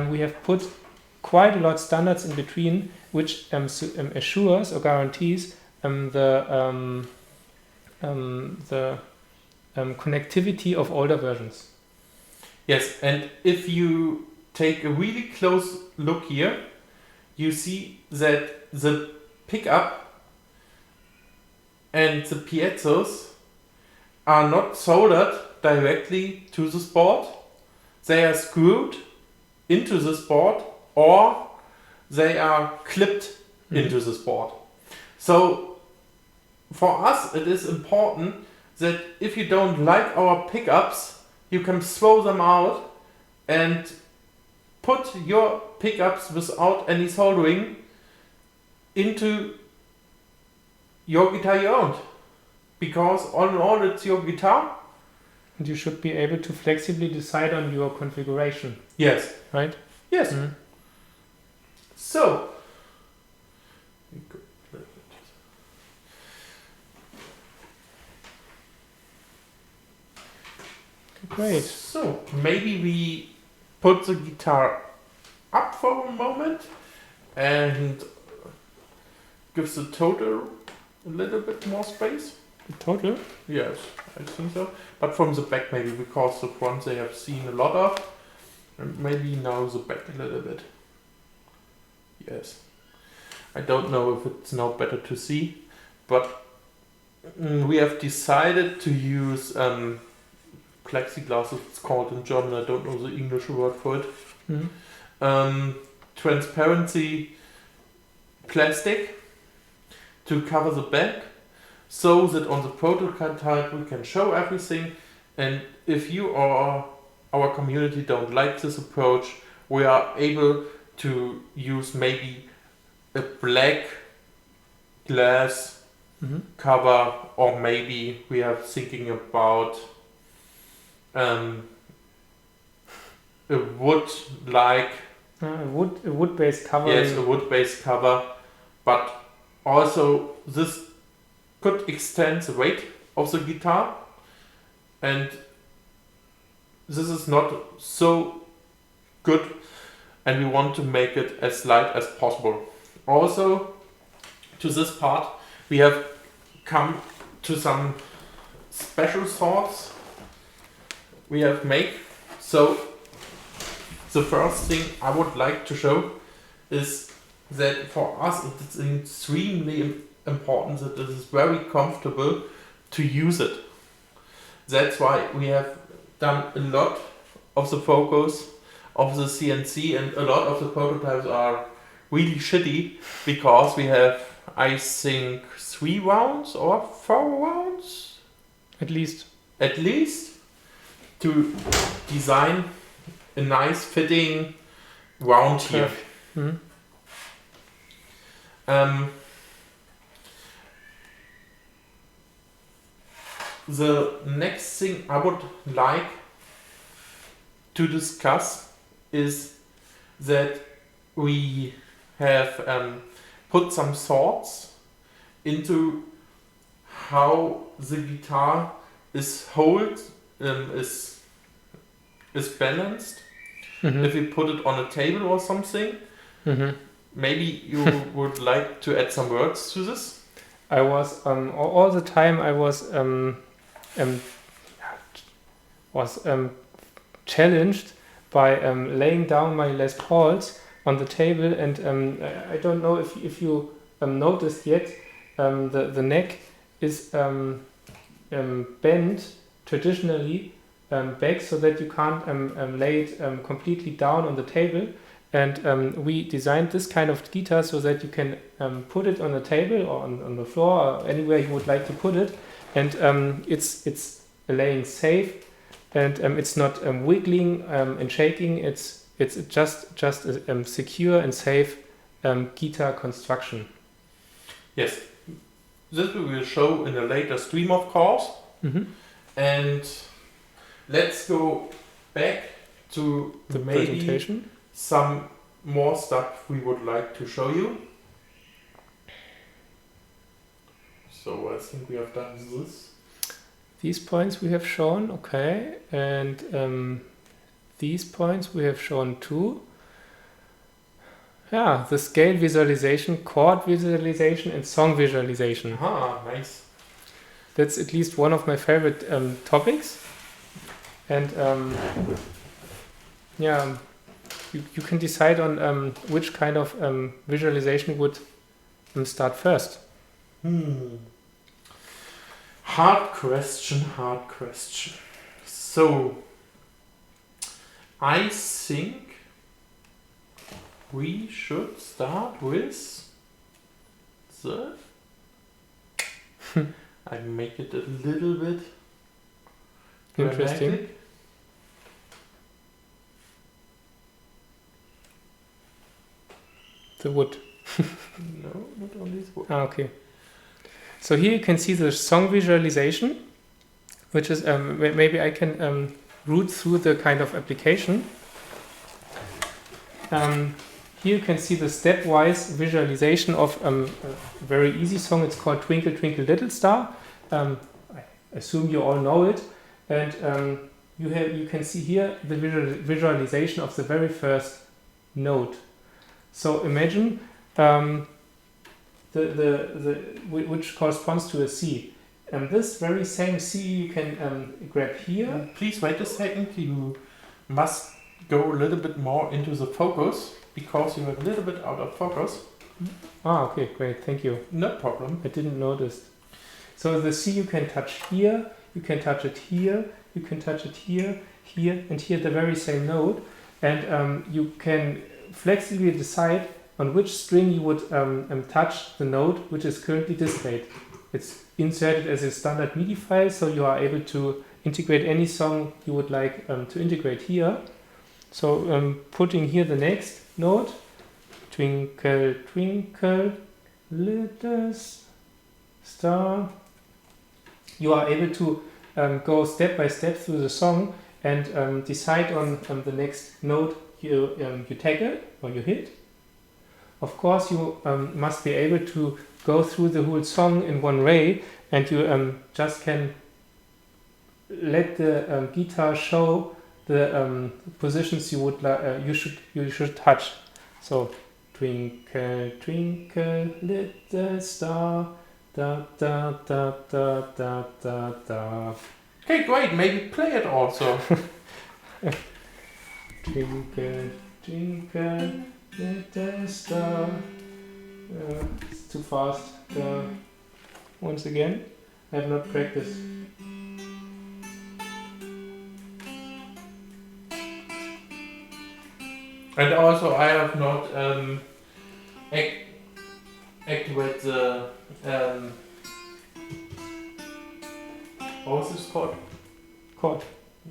we have put quite a lot of standards in between, which assures or guarantees the connectivity of older versions. Yes, and if you take a really close look here, you see that the pickup and the piezos are not soldered directly to this board. They are screwed into this board, or they are clipped into this board. So for us it is important that if you don't like our pickups, you can throw them out and put your pickups without any soldering into your guitar you own. Because all in all it's your guitar. And you should be able to flexibly decide on your configuration. Yes. Right? Yes. So great. So maybe we put the guitar up for a moment and give the total a little bit more space. The total? Yes, I think so. But from the back maybe, because the front they have seen a lot of. And maybe now the back a little bit. Yes. I don't know if it's now better to see, but we have decided to use plexiglass, it's called in German, I don't know the English word for it. transparency plastic to cover the back, so that on the prototype we can show everything. And if you or our community don't like this approach, we are able to use maybe a black glass cover, or maybe we are thinking about a wood-like, a wood-based cover. yes, a wood-based cover, but also this could extend the weight of the guitar, and this is not so good, and we want to make it as light as possible. Also, to this part, we have come to some special thoughts we have made. So the first thing I would like to show is that for us it's extremely important that it is very comfortable to use it. That's why we have done a lot of the focus of the CNC, and a lot of the prototypes are really shitty because we have, I think, 3 rounds or 4 rounds At least to design a nice fitting round here. The next thing I would like to discuss is that we have put some thoughts into how the guitar is is balanced. If we put it on a table or something, maybe you would like to add some words to this. I was all the time I was challenged by laying down my Les Pauls on the table, and I don't know if you noticed yet, the neck is bent traditionally back so that you can't lay it completely down on the table. And we designed this kind of guitar so that you can put it on the table or on the floor or anywhere you would like to put it, and it's laying safe, and it's not wiggling and shaking. It's just a secure and safe guitar construction. Yes, this we will show in a later stream, of course. And let's go back to The maybe presentation. some more stuff we would like to show you. So I think we have done this. These points we have shown, okay, and these points we have shown too. Yeah, the scale visualization, chord visualization, and song visualization. Ah, nice. That's at least one of my favorite topics. And yeah, you can decide on which kind of visualization would start first. Hard question. So, I think we should start with the... I make it a little bit Interesting. dramatic. The wood. No, not only the wood. Okay. So here you can see the song visualization, which is maybe I can root through the kind of application. Here you can see the stepwise visualization of a very easy song. It's called Twinkle Twinkle Little Star. I assume you all know it. And you can see here the visualization of the very first note. So imagine which corresponds to a C. And this very same C you can grab here. Please wait a second. You must go a little bit more into the focus, because you're a little bit out of focus. Ah, okay, great, thank you. No problem. I didn't notice. So the C you can touch here, you can touch it here, you can touch it here, here, and here, the very same note. and you can flexibly decide on which string you would touch the note which is currently displayed. It's inserted as a standard MIDI file, so you are able to integrate any song you would like to integrate here. So putting here the next note, twinkle, twinkle, little star, you are able to go step by step through the song and decide on the next note you tackle or you hit. Of course, you must be able to go through the whole song in one way, and you just can let the guitar show the positions you would you should touch. So twinkle, twinkle, little star, da da da da da da da. Okay, great. Maybe play it also. Twinkle, twinkle, little star. It's too fast. Once again, I have not practiced. And also, I have not activate the what was this called? Chord.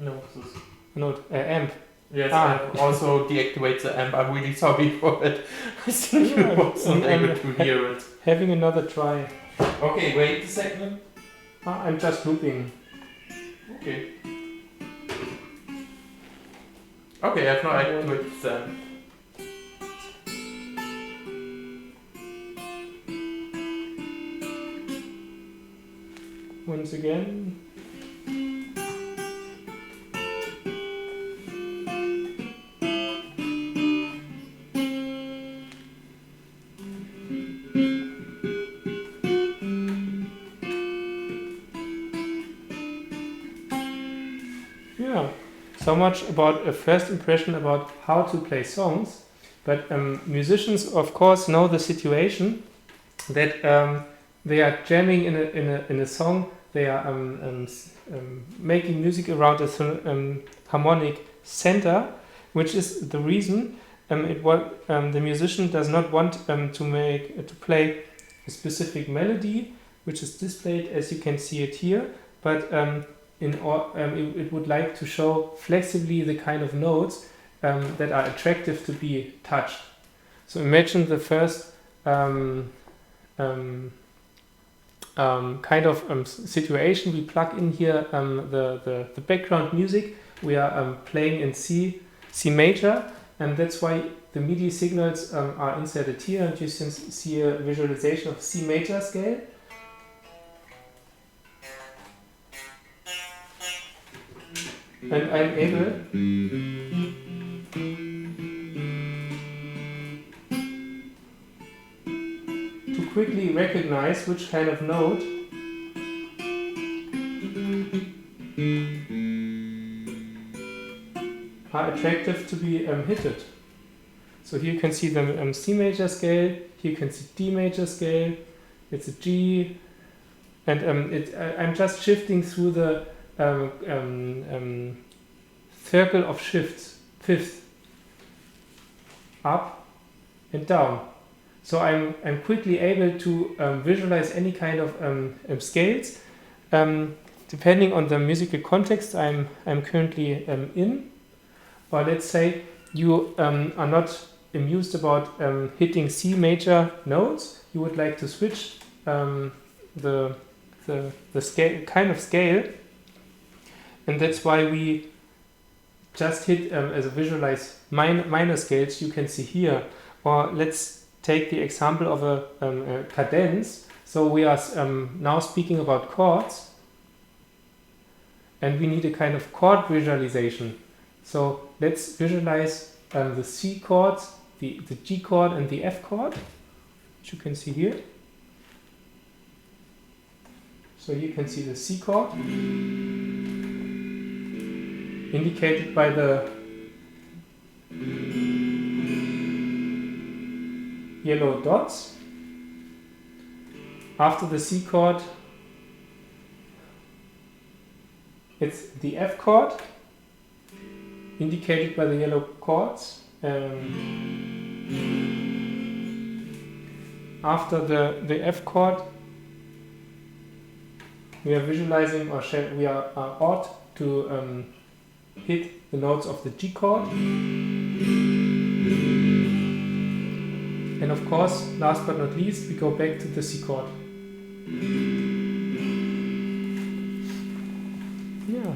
No, this is Note. Amp. yes. I have also deactivate the amp. I'm really sorry for it. I think you was not able to hear it. Having another try. Okay, wait a second. I'm just looping. Okay. Okay, I've not activated the amp. Once again. Yeah, so much about a first impression about how to play songs. But musicians, of course, know the situation that they are jamming in a song. They are making music around a harmonic center, which is the reason the musician does not want to play a specific melody, which is displayed as you can see it here, but it would like to show flexibly the kind of notes that are attractive to be touched. So imagine the first kind of situation. We plug in here the background music. We are playing in C major, and that's why the MIDI signals are inserted here, and you can see a visualization of C major scale. And I'm able to quickly recognize which kind of note are attractive to be hitted. So here you can see the C major scale, here you can see D major scale, it's a G, and I'm just shifting through the circle of shifts, fifths, up and down. So I'm quickly able to visualize any kind of scales, depending on the musical context I'm currently in. Or let's say you are not amused about hitting C major notes. You would like to switch the scale, kind of scale. And that's why we just hit as a visualize minor scales you can see here. Or let's take the example of a cadence. So we are now speaking about chords, and we need a kind of chord visualization. So let's visualize the C chords, the G chord and the F chord, which you can see here. So you can see the C chord, indicated by the yellow dots. After the C chord, it's the F chord, indicated by the yellow chords. After the F chord, we are visualizing or we are ought to hit the notes of the G chord. And of course, last but not least, we go back to the C chord. Yeah.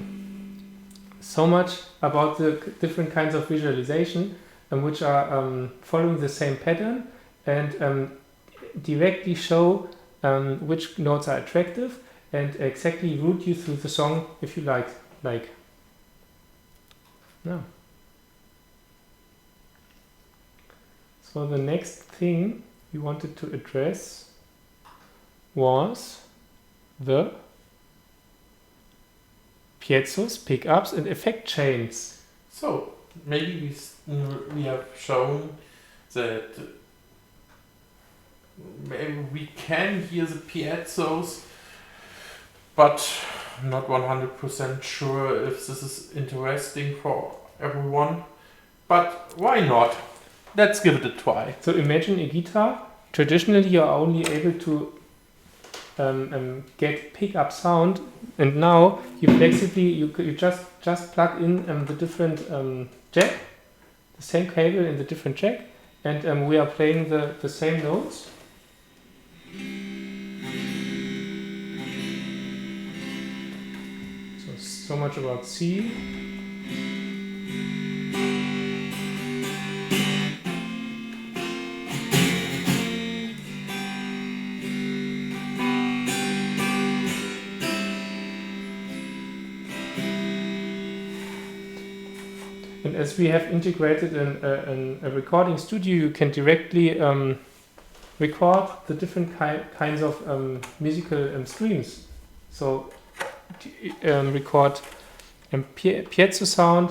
So much about the different kinds of visualization which are following the same pattern and directly show which notes are attractive and exactly route you through the song if you like. Yeah. So the next thing we wanted to address was the piezos, pickups, and effect chains. So maybe we have shown that maybe we can hear the piezos, but not 100% sure if this is interesting for everyone. But why not? Let's give it a try. So imagine a guitar. Traditionally, you are only able to get pickup sound, and now you flexibly you just plug in the different jack, the same cable in the different jack, and we are playing the same notes. So much about C. And as we have integrated a recording studio, you can directly record the different kinds of musical streams. So record piezo sound,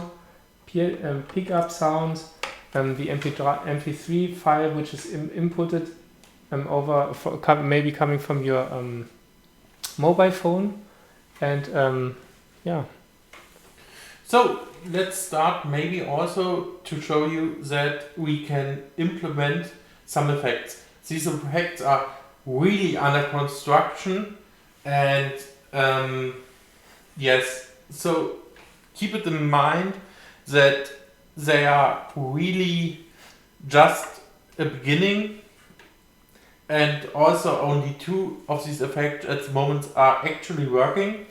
pickup sound, the MP3 file which is inputted maybe coming from your mobile phone, and yeah. So let's start maybe also to show you that we can implement some effects. These effects are really under construction, and yes, so keep it in mind that they are really just a beginning, and also only 2 of these effects at the moment are actually working.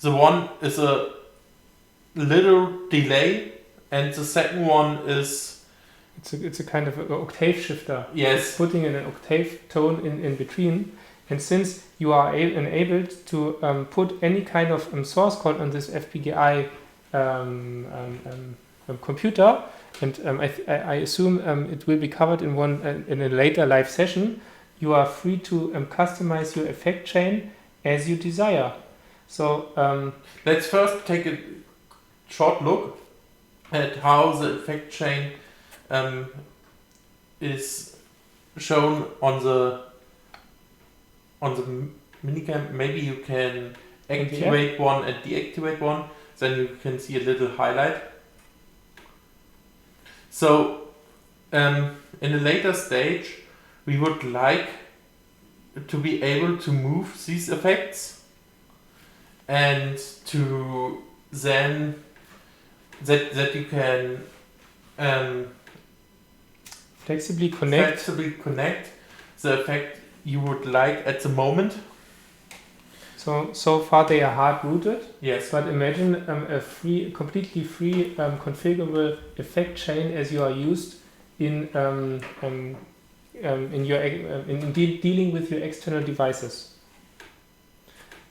The one is a little delay, and the second one is it's a kind of an octave shifter. Yes. It's putting in an octave tone in between, and since you are enabled to put any kind of source code on this FPGA computer, and I assume it will be covered in a later live session, you are free to customize your effect chain as you desire. So let's first take a short look at how the effect chain is shown on the minicam. Maybe you can activate one and deactivate one, then you can see a little highlight. So in a later stage we would like to be able to move these effects and to then that you can flexibly connect the effect you would like at the moment. So far they are hard rooted. Yes. But imagine a completely free configurable effect chain as you are used in dealing with your external devices.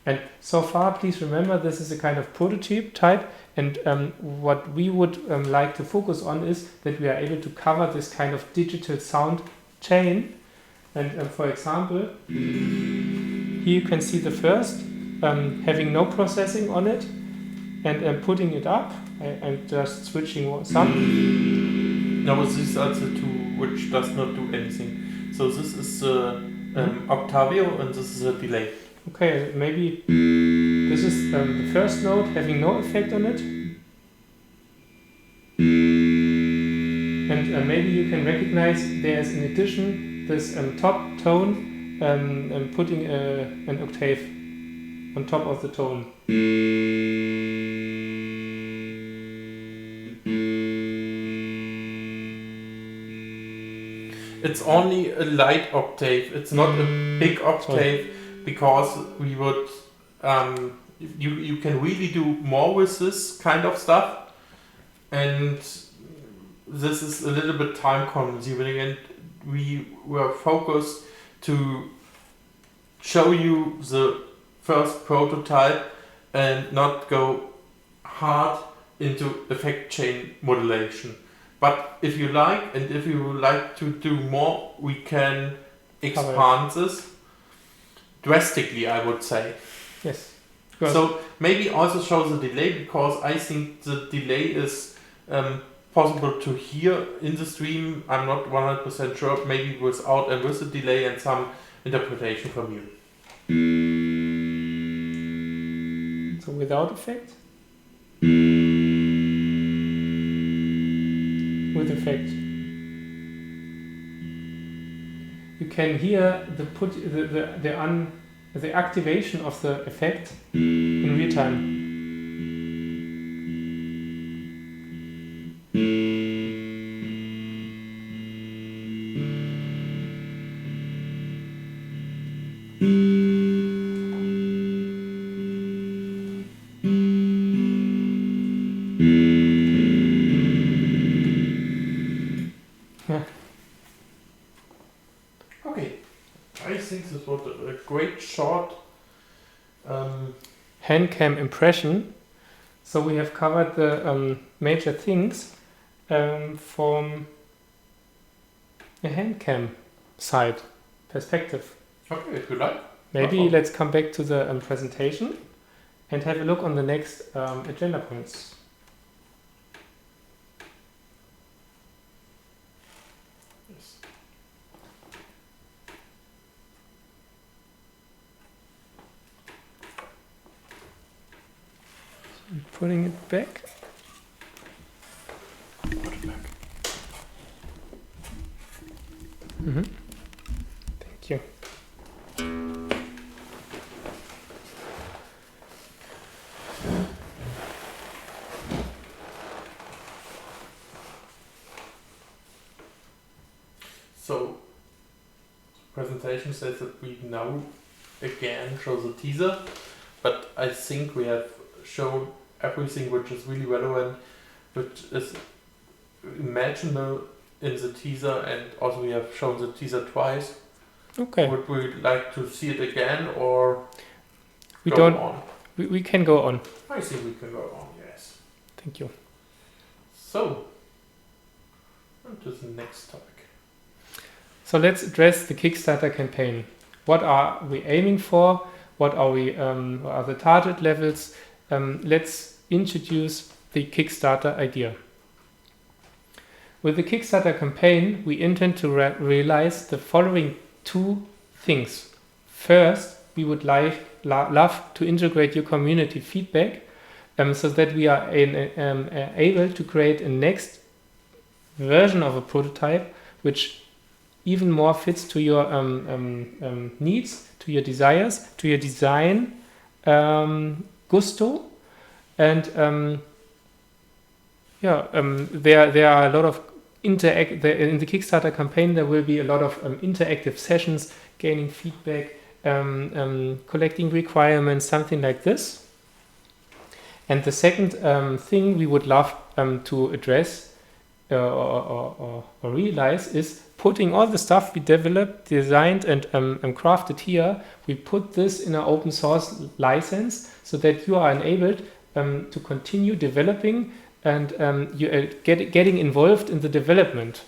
And so far, please remember, this is a kind of prototype type, and what we would like to focus on is that we are able to cover this kind of digital sound chain. And for example, here you can see the first, having no processing on it, and putting it up. I'm just switching some. No, these are the 2 which does not do anything. So this is Octavio, and this is a delay. Okay, maybe. This is the first note having no effect on it. And maybe you can recognize there's in addition this top tone putting an octave on top of the tone. It's only a light octave. It's not a big octave because we would. You can really do more with this kind of stuff, and this is a little bit time consuming, and we were focused to show you the first prototype and not go hard into effect chain modulation. But if you like, and if you would like to do more, we can expand this drastically, I would say. Yes. Good. So maybe also show the delay, because I think the delay is possible to hear in the stream. I'm not 100% sure, maybe without and with the delay and some interpretation from you. So without effect? With effect. You can hear the activation of the effect in real time. I think this was a great short hand cam impression. So we have covered the major things from a hand cam side perspective. Okay, if you like. Maybe let's come back to the presentation and have a look on the next agenda points. Putting it back. Put it back. Thank you. So, the presentation says that we now again show the teaser, but I think we have shown everything which is really relevant, which is imaginable in the teaser, and also we have shown the teaser twice. Okay. Would we like to see it again, or we go don't on? We can go on. I think we can go on, yes. Thank you. So, on to the next topic. So let's address the Kickstarter campaign. What are we aiming for? What are what are the target levels? Let's introduce the Kickstarter idea. With the Kickstarter campaign, we intend to realize the following two things. First, we would love to integrate your community feedback so that we are able to create a next version of a prototype which even more fits to your needs, to your desires, to your design gusto, and there are a lot of in the Kickstarter campaign. There will be a lot of interactive sessions, gaining feedback, collecting requirements, something like this. And the second thing we would love to address or realize is putting all the stuff we developed, designed, and crafted here. We put this in an open source license so that you are enabled to continue developing and you getting involved in the development.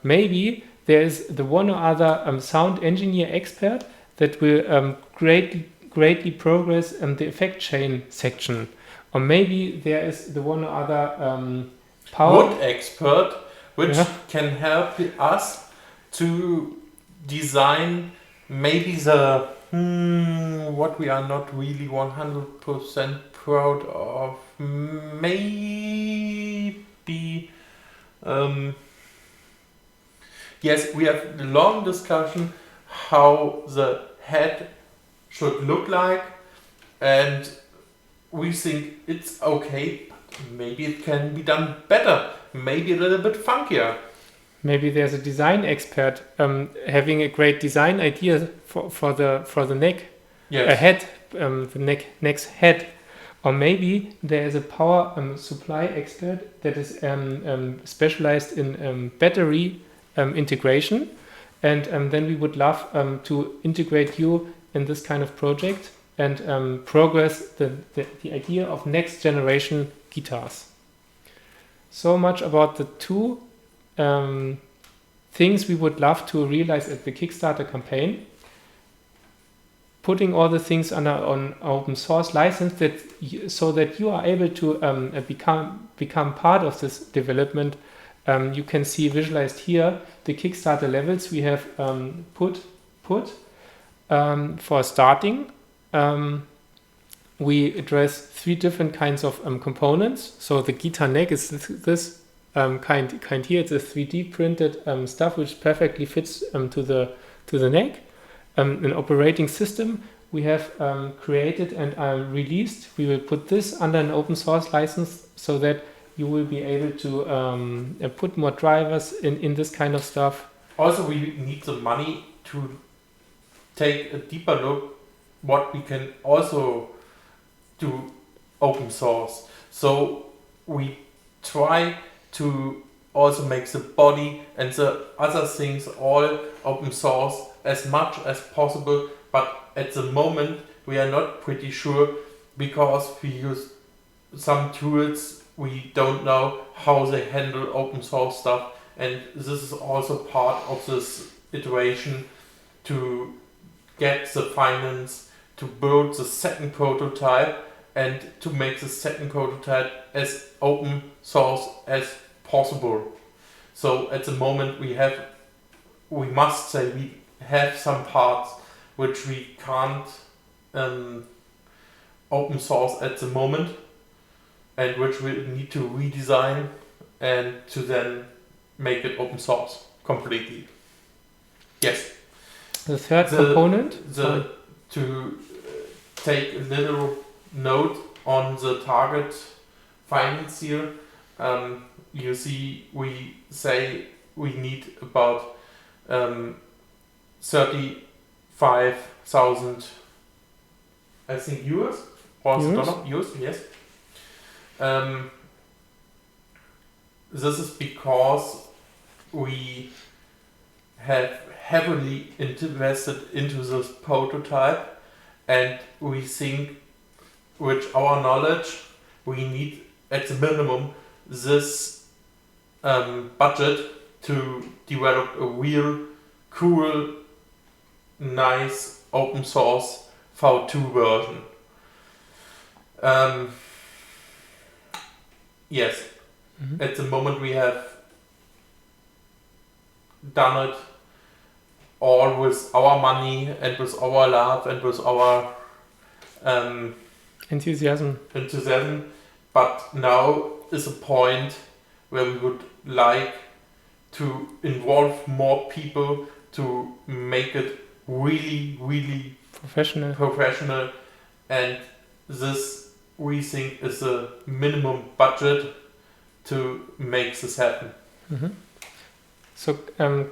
Maybe there is the one or other sound engineer expert that will greatly progress the effect chain section, or maybe there is the one or other power wood expert which can help us to design maybe the what we are not really 100% proud of, maybe Yes, we have a long discussion how the head should look like, and we think it's okay, but maybe it can be done better, maybe a little bit funkier. Maybe there's a design expert having a great design idea for the neck, Yes. a head, the neck's head, or maybe there is a power supply expert that is specialized in battery integration, and then we would love to integrate you in this kind of project and progress the idea of next generation guitars. So much about the two things we would love to realize at the Kickstarter campaign. Putting all the things on open source license so that you are able to become part of this development. You can see visualized here the Kickstarter levels we have put for starting. We address 3 different kinds of components. So the guitar neck is this kind here. It's a 3D printed stuff which perfectly fits to the neck. An operating system we have created and released. We will put this under an open source license so that you will be able to put more drivers in this kind of stuff. Also, we need the money to take a deeper look what we can also do open source. So we try to also make the body and the other things all open source as much as possible, but at the moment we are not pretty sure because we use some tools, we don't know how they handle open source stuff, and this is also part of this iteration to get the finance to build the second prototype and to make the second prototype as open source as possible. So at the moment we must say we have some parts which we can't open source at the moment and which we need to redesign and to then make it open source completely. Yes. The third component? To take a little note on the target finance here, you see we say we need about 35,000 I think euros or euros, yes. This is because we have heavily invested into this prototype and we think with our knowledge we need at the minimum this budget to develop a real cool, nice open source V2 version. Yes, at the moment we have done it all with our money and with our love and with our enthusiasm. But now is a point where we would like to involve more people to make it really, really professional, and this we think is a minimum budget to make this happen. Mm-hmm. So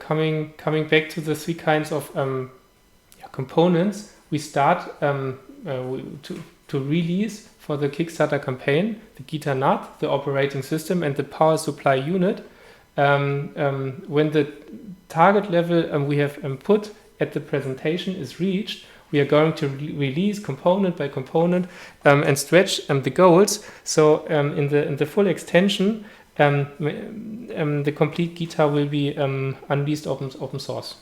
coming back to the 3 kinds of components, we start to release for the Kickstarter campaign the guitar nut, the operating system, and the power supply unit. When the target level we have put at the presentation is reached, we are going to release component by component and stretch the goals. So in the full extension, the complete guitar will be unleashed open source.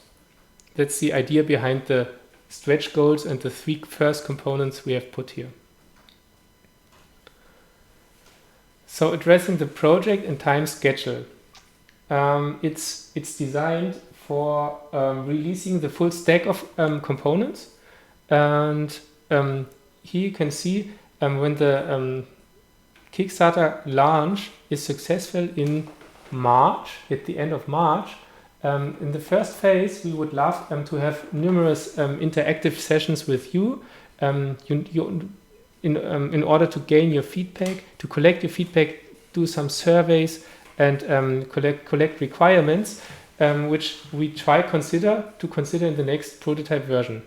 That's the idea behind the stretch goals and the 3 first components we have put here. So addressing the project and time schedule. It's designed for releasing the full stack of components, and here you can see when the Kickstarter launch is successful in March, at the end of March. In the first phase, we would love to have numerous interactive sessions with you. In order to gain your feedback, to collect your feedback, do some surveys, and collect requirements, which we consider in the next prototype version.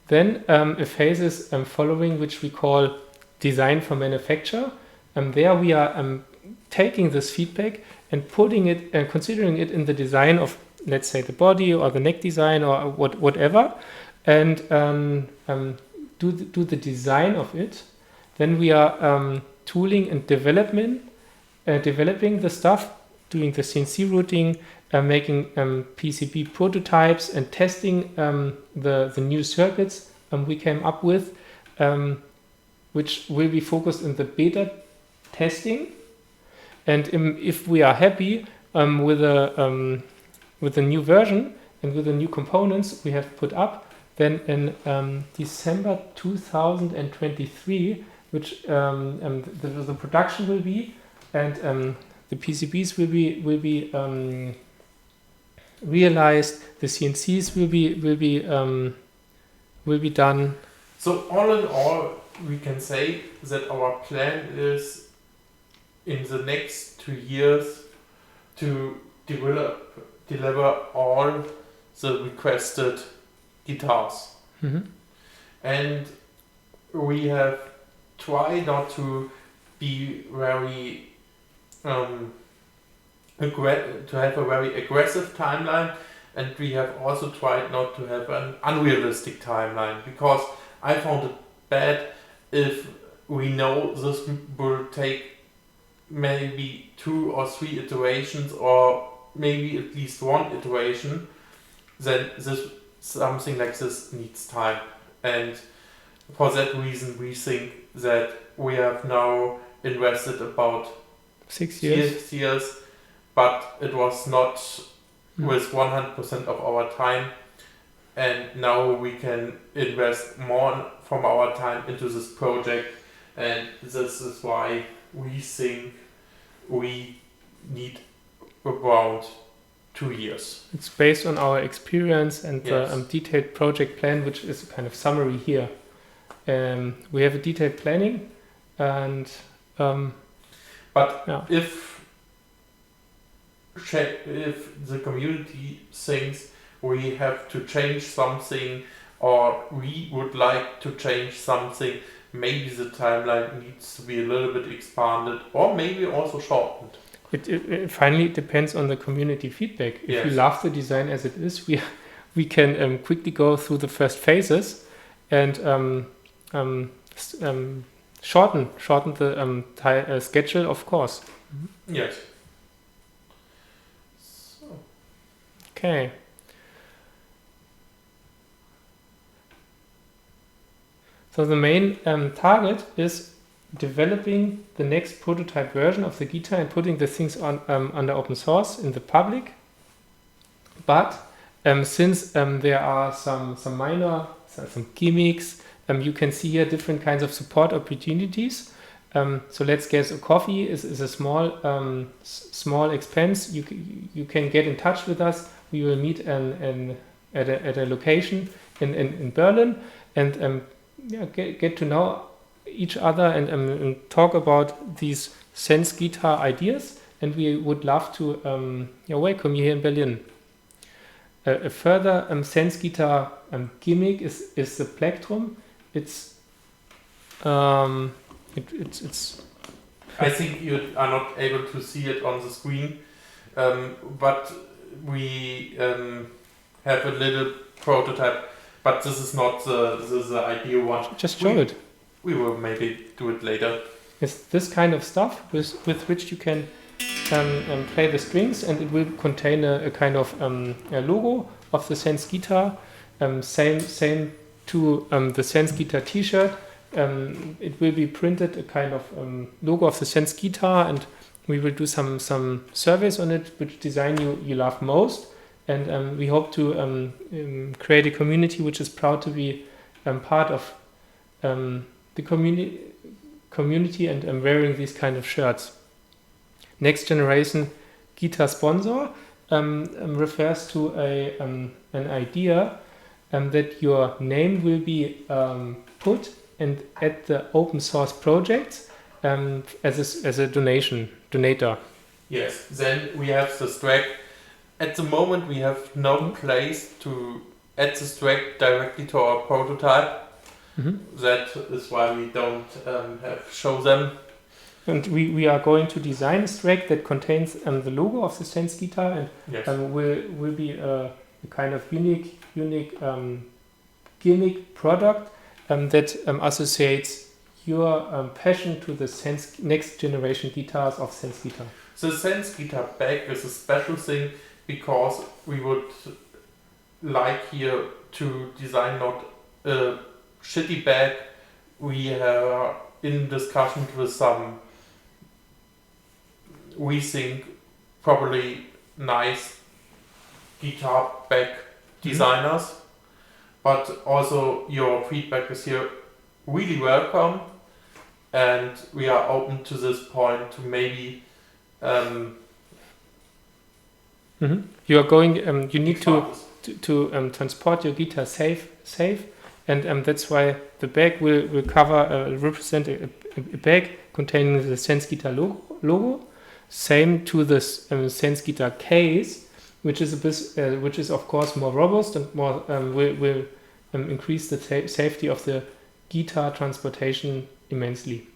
Then a phase is following, which we call design for manufacture. There we are taking this feedback and putting it and considering it in the design of, let's say, the body or the neck design or whatever, and do the design of it. Then we are tooling and developing the stuff, doing the CNC routing, making PCB prototypes and testing the new circuits we came up with, which will be focused in the beta testing. And if we are happy with the new version and with the new components we have put up, then in December 2023, which the production will be, and the PCBs will be realized, the CNCs will be done. So all in all, we can say that our plan is in the next 2 years to deliver all the requested guitars. Mm-hmm. And we have tried not to be very to have a very aggressive timeline, and we have also tried not to have an unrealistic timeline, because I found it bad if we know this will take maybe 2 or 3 iterations, or maybe at least 1 iteration, then something like this needs time. And for that reason, we think that we have now invested about 6 years. 6 years, but it was not with 100% of our time. And now we can invest more from our time into this project, and this is why we think we need around 2 years. It's based on our experience and Yes. the detailed project plan, which is a kind of summary here. We have a detailed planning, and But yeah. if the community thinks we have to change something, or we would like to change something, maybe the timeline needs to be a little bit expanded, or maybe also shortened. It finally depends on the community feedback. If Yes. you love the design as it is, we can quickly go through the first phases and shorten the schedule, of course. Yes. So. Okay. So the main target is developing the next prototype version of the guitar and putting the things on under open source in the public. But since there are some minor, some gimmicks, you can see here different kinds of support opportunities. So let's guess a coffee is a small expense. You can get in touch with us. We will meet at a location in Berlin, and get to know each other and talk about these SensGuitar ideas. And we would love to welcome you here in Berlin. A further SensGuitar gimmick is the plectrum. It's I think you are not able to see it on the screen, but we have a little prototype, but this is not the ideal one. Just show it. We will maybe do it later. It's this kind of stuff with which you can play the strings, and it will contain a kind of a logo of the SensGuitar. Same to the SensGuitar T-shirt. It will be printed a kind of logo of the SensGuitar, and we will do some surveys on it, which design you love most. And we hope to create a community which is proud to be part of the community and wearing these kind of shirts. next generation guitar sponsor refers to an idea that your name will be put and at the open source projects as a donator. Yes, then we have this track. At the moment we have no place to add this track directly to our prototype. That is why we don't show them. And we are going to design a track that contains the logo of the SensGuitar and Yes. Will be a kind of unique gimmick product that associates your passion to the next generation guitars of SensGuitar. The SensGuitar bag is a special thing because we would like here to design not a shitty bag. We are in discussion with some, we think, probably nice guitar bag designers, but also your feedback is here really welcome, and we are open to this point to maybe you are going you need to transport your guitar safe and that's why the bag will cover represent a bag containing the SensGuitar logo, same to the SensGuitar case, which is which is of course more robust and more will increase the safety of the guitar transportation immensely.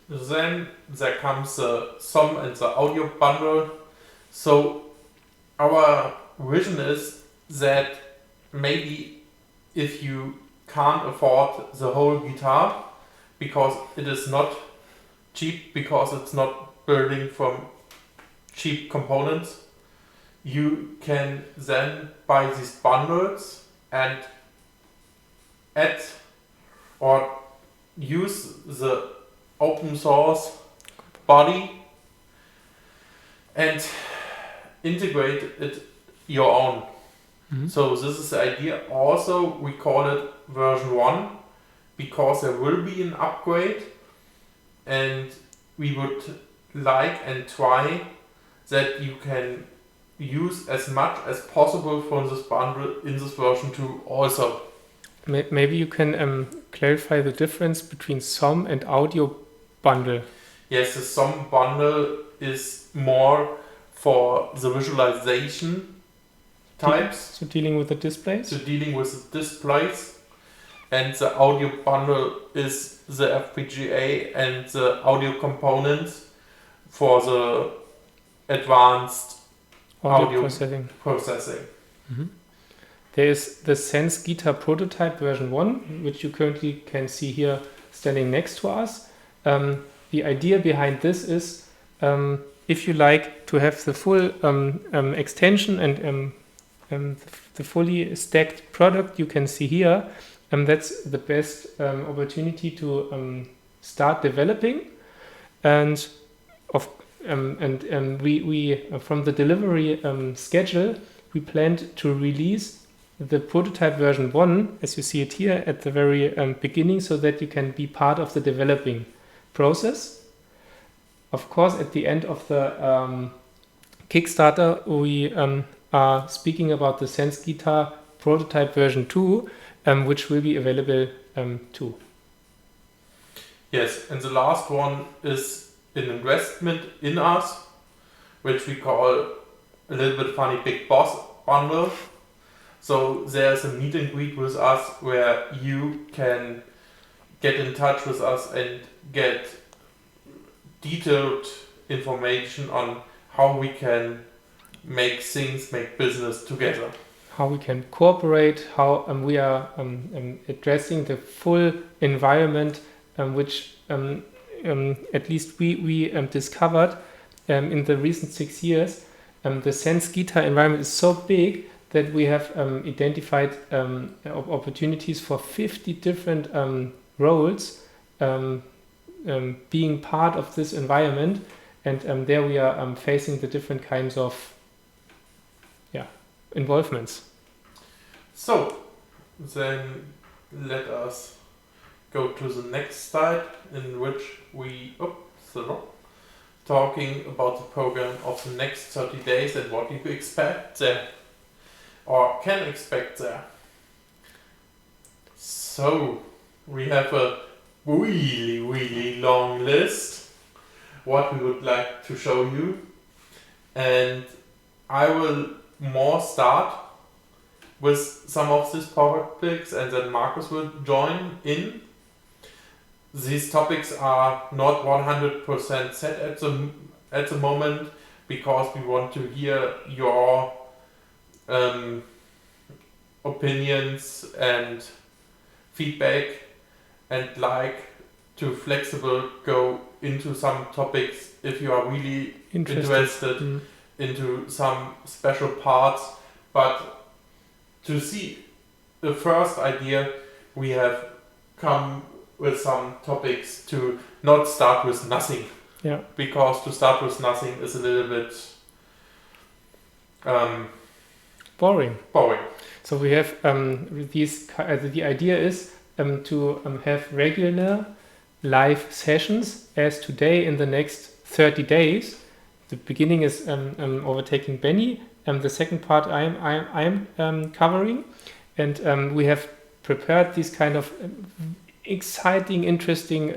Then there comes the SOM and the audio bundle. So our vision is that maybe if you can't afford the whole guitar because it is not cheap, because it's not building from cheap components, you can then buy these bundles and add or use the open source body and integrate it your own. So this is the idea. Also, we call it version 1 because there will be an upgrade, and we would like and try that you can use as much as possible from this bundle in this version 2 also. Maybe you can clarify the difference between SOM and audio bundle. Yes, the SOM bundle is more for the visualization types. So dealing with the displays? So dealing with the displays. And the audio bundle is the FPGA and the audio components for the advanced audio processing. There is the SensGuitar prototype version 1, which you currently can see here standing next to us. The idea behind this is if you like to have the full extension and the fully stacked product you can see here, that's the best opportunity to start developing. And we from the delivery schedule, we planned to release the prototype version 1, as you see it here at the very beginning, so that you can be part of the developing process. Of course, at the end of the Kickstarter, we are speaking about the SensGuitar prototype version 2, which will be available too. Yes, and the last one is an investment in us, which we call a little bit funny Big Boss bundle. So there's a meet and greet with us where you can get in touch with us and get detailed information on how we can make things, make business together. How we can cooperate, how we are addressing the full environment which at least we discovered in the recent 6 years. The SensGuitar environment is so big that we have identified opportunities for 50 different roles being part of this environment, and there we are facing the different kinds of involvements. So then let us go to the next slide, in which we talking about the program of the next 30 days and what you expect there, or can expect there. So, we have a really long list what we would like to show you, and I will more start with some of these topics and then Markus will join in. These topics are not 100% set at the moment because we want to hear your opinions and feedback, and like to flexible go into some topics if you are really interested into some special parts. But to see the first idea, we have come with some topics to not start with nothing. Yeah. Because to start with nothing is a little bit boring. So we have the idea is to have regular live sessions as today in the next 30 days. The beginning is overtaking Benny, the second part I'm covering, and we have prepared these kind of exciting, interesting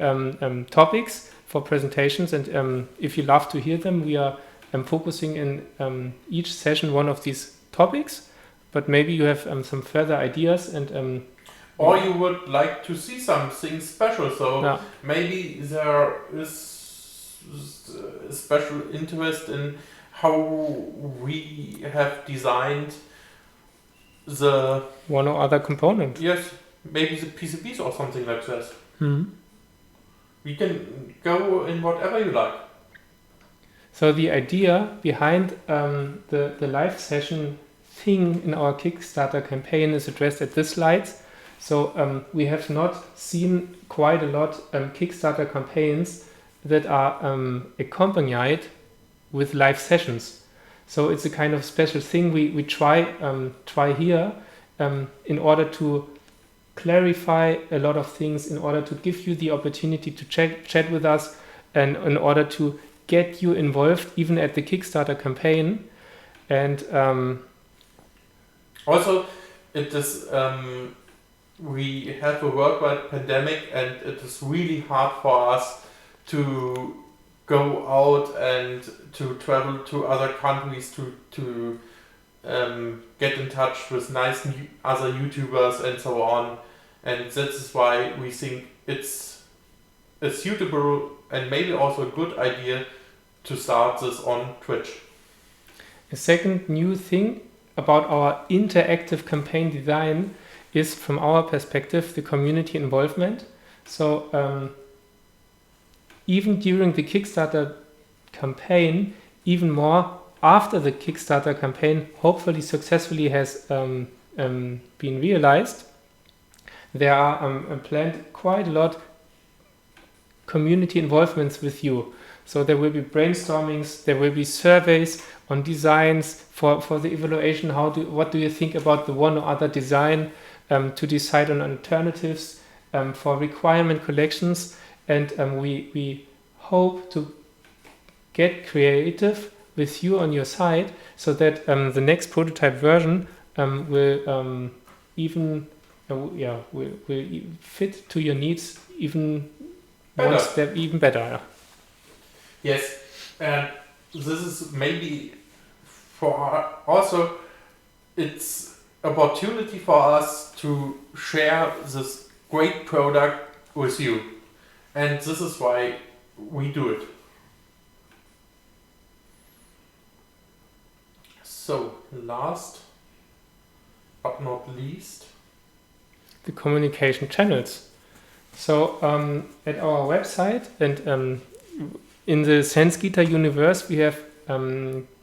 topics for presentations, and if you love to hear them, we are focusing in each session one of these topics, but maybe you have some further ideas and or you would like to see something special, so maybe there is a special interest in how we have designed the one or other component. Yes, maybe the PCBs or something like that. Mm-hmm. We can go in whatever you like. So the idea behind the live session thing in our Kickstarter campaign is addressed at this slide. So we have not seen quite a lot Kickstarter campaigns that are accompanied with live sessions. So it's a kind of special thing we try here in order to clarify a lot of things, in order to give you the opportunity to chat with us, and in order to get you involved even at the Kickstarter campaign. And also it is we have a worldwide pandemic, and it is really hard for us to go out and to travel to other countries to get in touch with nice other YouTubers and so on. And that is why we think it's a suitable and maybe also a good idea to start this on Twitch. A second new thing about our interactive campaign design is, from our perspective, the community involvement. So even during the Kickstarter campaign, even more after the Kickstarter campaign hopefully successfully has been realized, there are planned quite a lot community involvements with you. So there will be brainstormings, there will be surveys on designs for the evaluation. What do you think about the one or other design, to decide on alternatives for requirement collections, and we hope to get creative with you on your side, so that the next prototype version will fit to your needs even better. One step even better. Yes, and this is maybe for also it's opportunity for us to share this great product with you, and this is why we do it. So last but not least, the communication channels. So at our website and in the SensGuitar universe, we have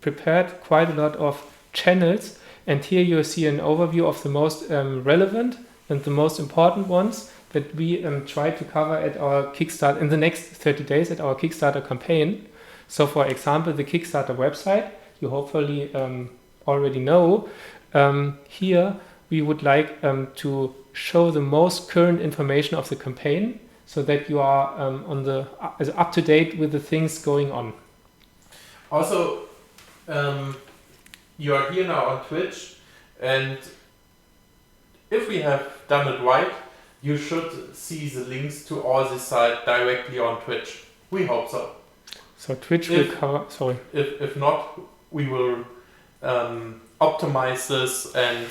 prepared quite a lot of channels, and here you see an overview of the most relevant and the most important ones that we try to cover at our Kickstarter in the next 30 days at our Kickstarter campaign. So for example, the Kickstarter website, you hopefully already know. Here we would like to show the most current information of the campaign, so that you are up to date with the things going on. Also, you are here now on Twitch, and if we have done it right, you should see the links to all the sites directly on Twitch. We hope so. So Twitch will cover. Sorry. If not, we will optimize this and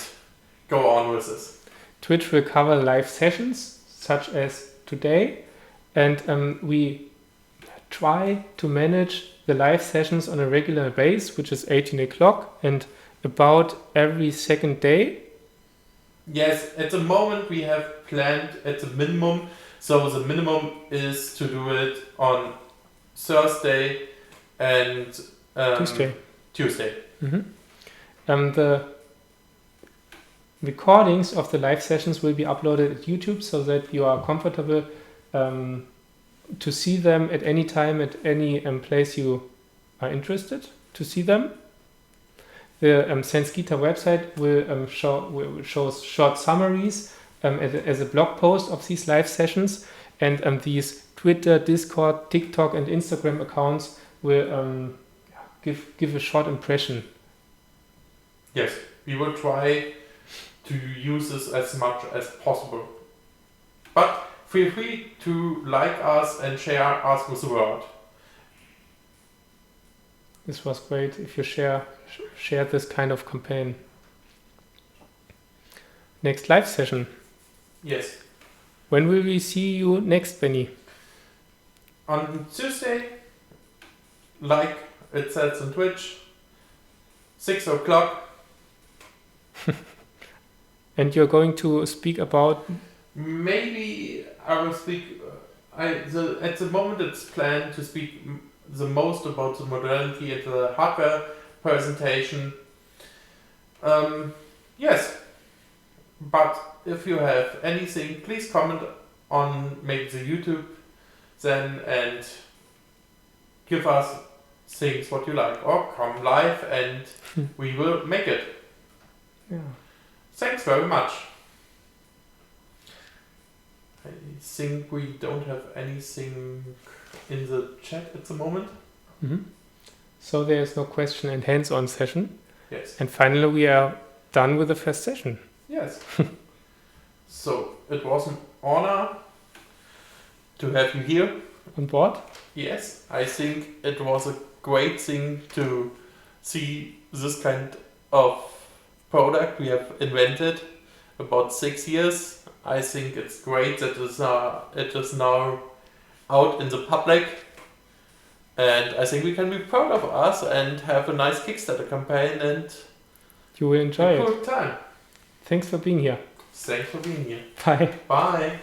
go on with this. Twitch will cover live sessions such as today, and we try to manage the live sessions on a regular basis, which is 18 o'clock, and about every second day. Yes, at the moment we have planned at the minimum. So the minimum is to do it on Thursday and Tuesday. Mm-hmm. The recordings of the live sessions will be uploaded at YouTube so that you are comfortable to see them at any time, at any place you are interested to see them. The SensGuitar website will show short summaries as a blog post of these live sessions, and these Twitter, Discord, TikTok, and Instagram accounts will give a short impression. Yes, we will try to use this as much as possible. But feel free to like us and share us with the world. This was great if you share this kind of campaign. Next live session. Yes. When will we see you next, Benny? On Tuesday, like it says on Twitch, 6 o'clock. And you're going to speak about? Maybe I will speak. At the moment, it's planned to speak the most about the modernity and the hardware presentation. Yes, but if you have anything, please comment on maybe the YouTube then and give us things what you like, or come live and we will make it. Yeah. Thanks very much. I think we don't have anything in the chat at the moment. Mm-hmm. So there is no question and hands-on session. Yes. And finally we are done with the first session. Yes. So it was an honor to have you here. On board? Yes, I think it was a great thing to see this kind of product we have invented about 6 years. I think it's great that it is now out in the public, and I think we can be proud of us and have a nice Kickstarter campaign and you will enjoy a it. good time. Thanks for being here. Thanks for being here. Bye. Bye.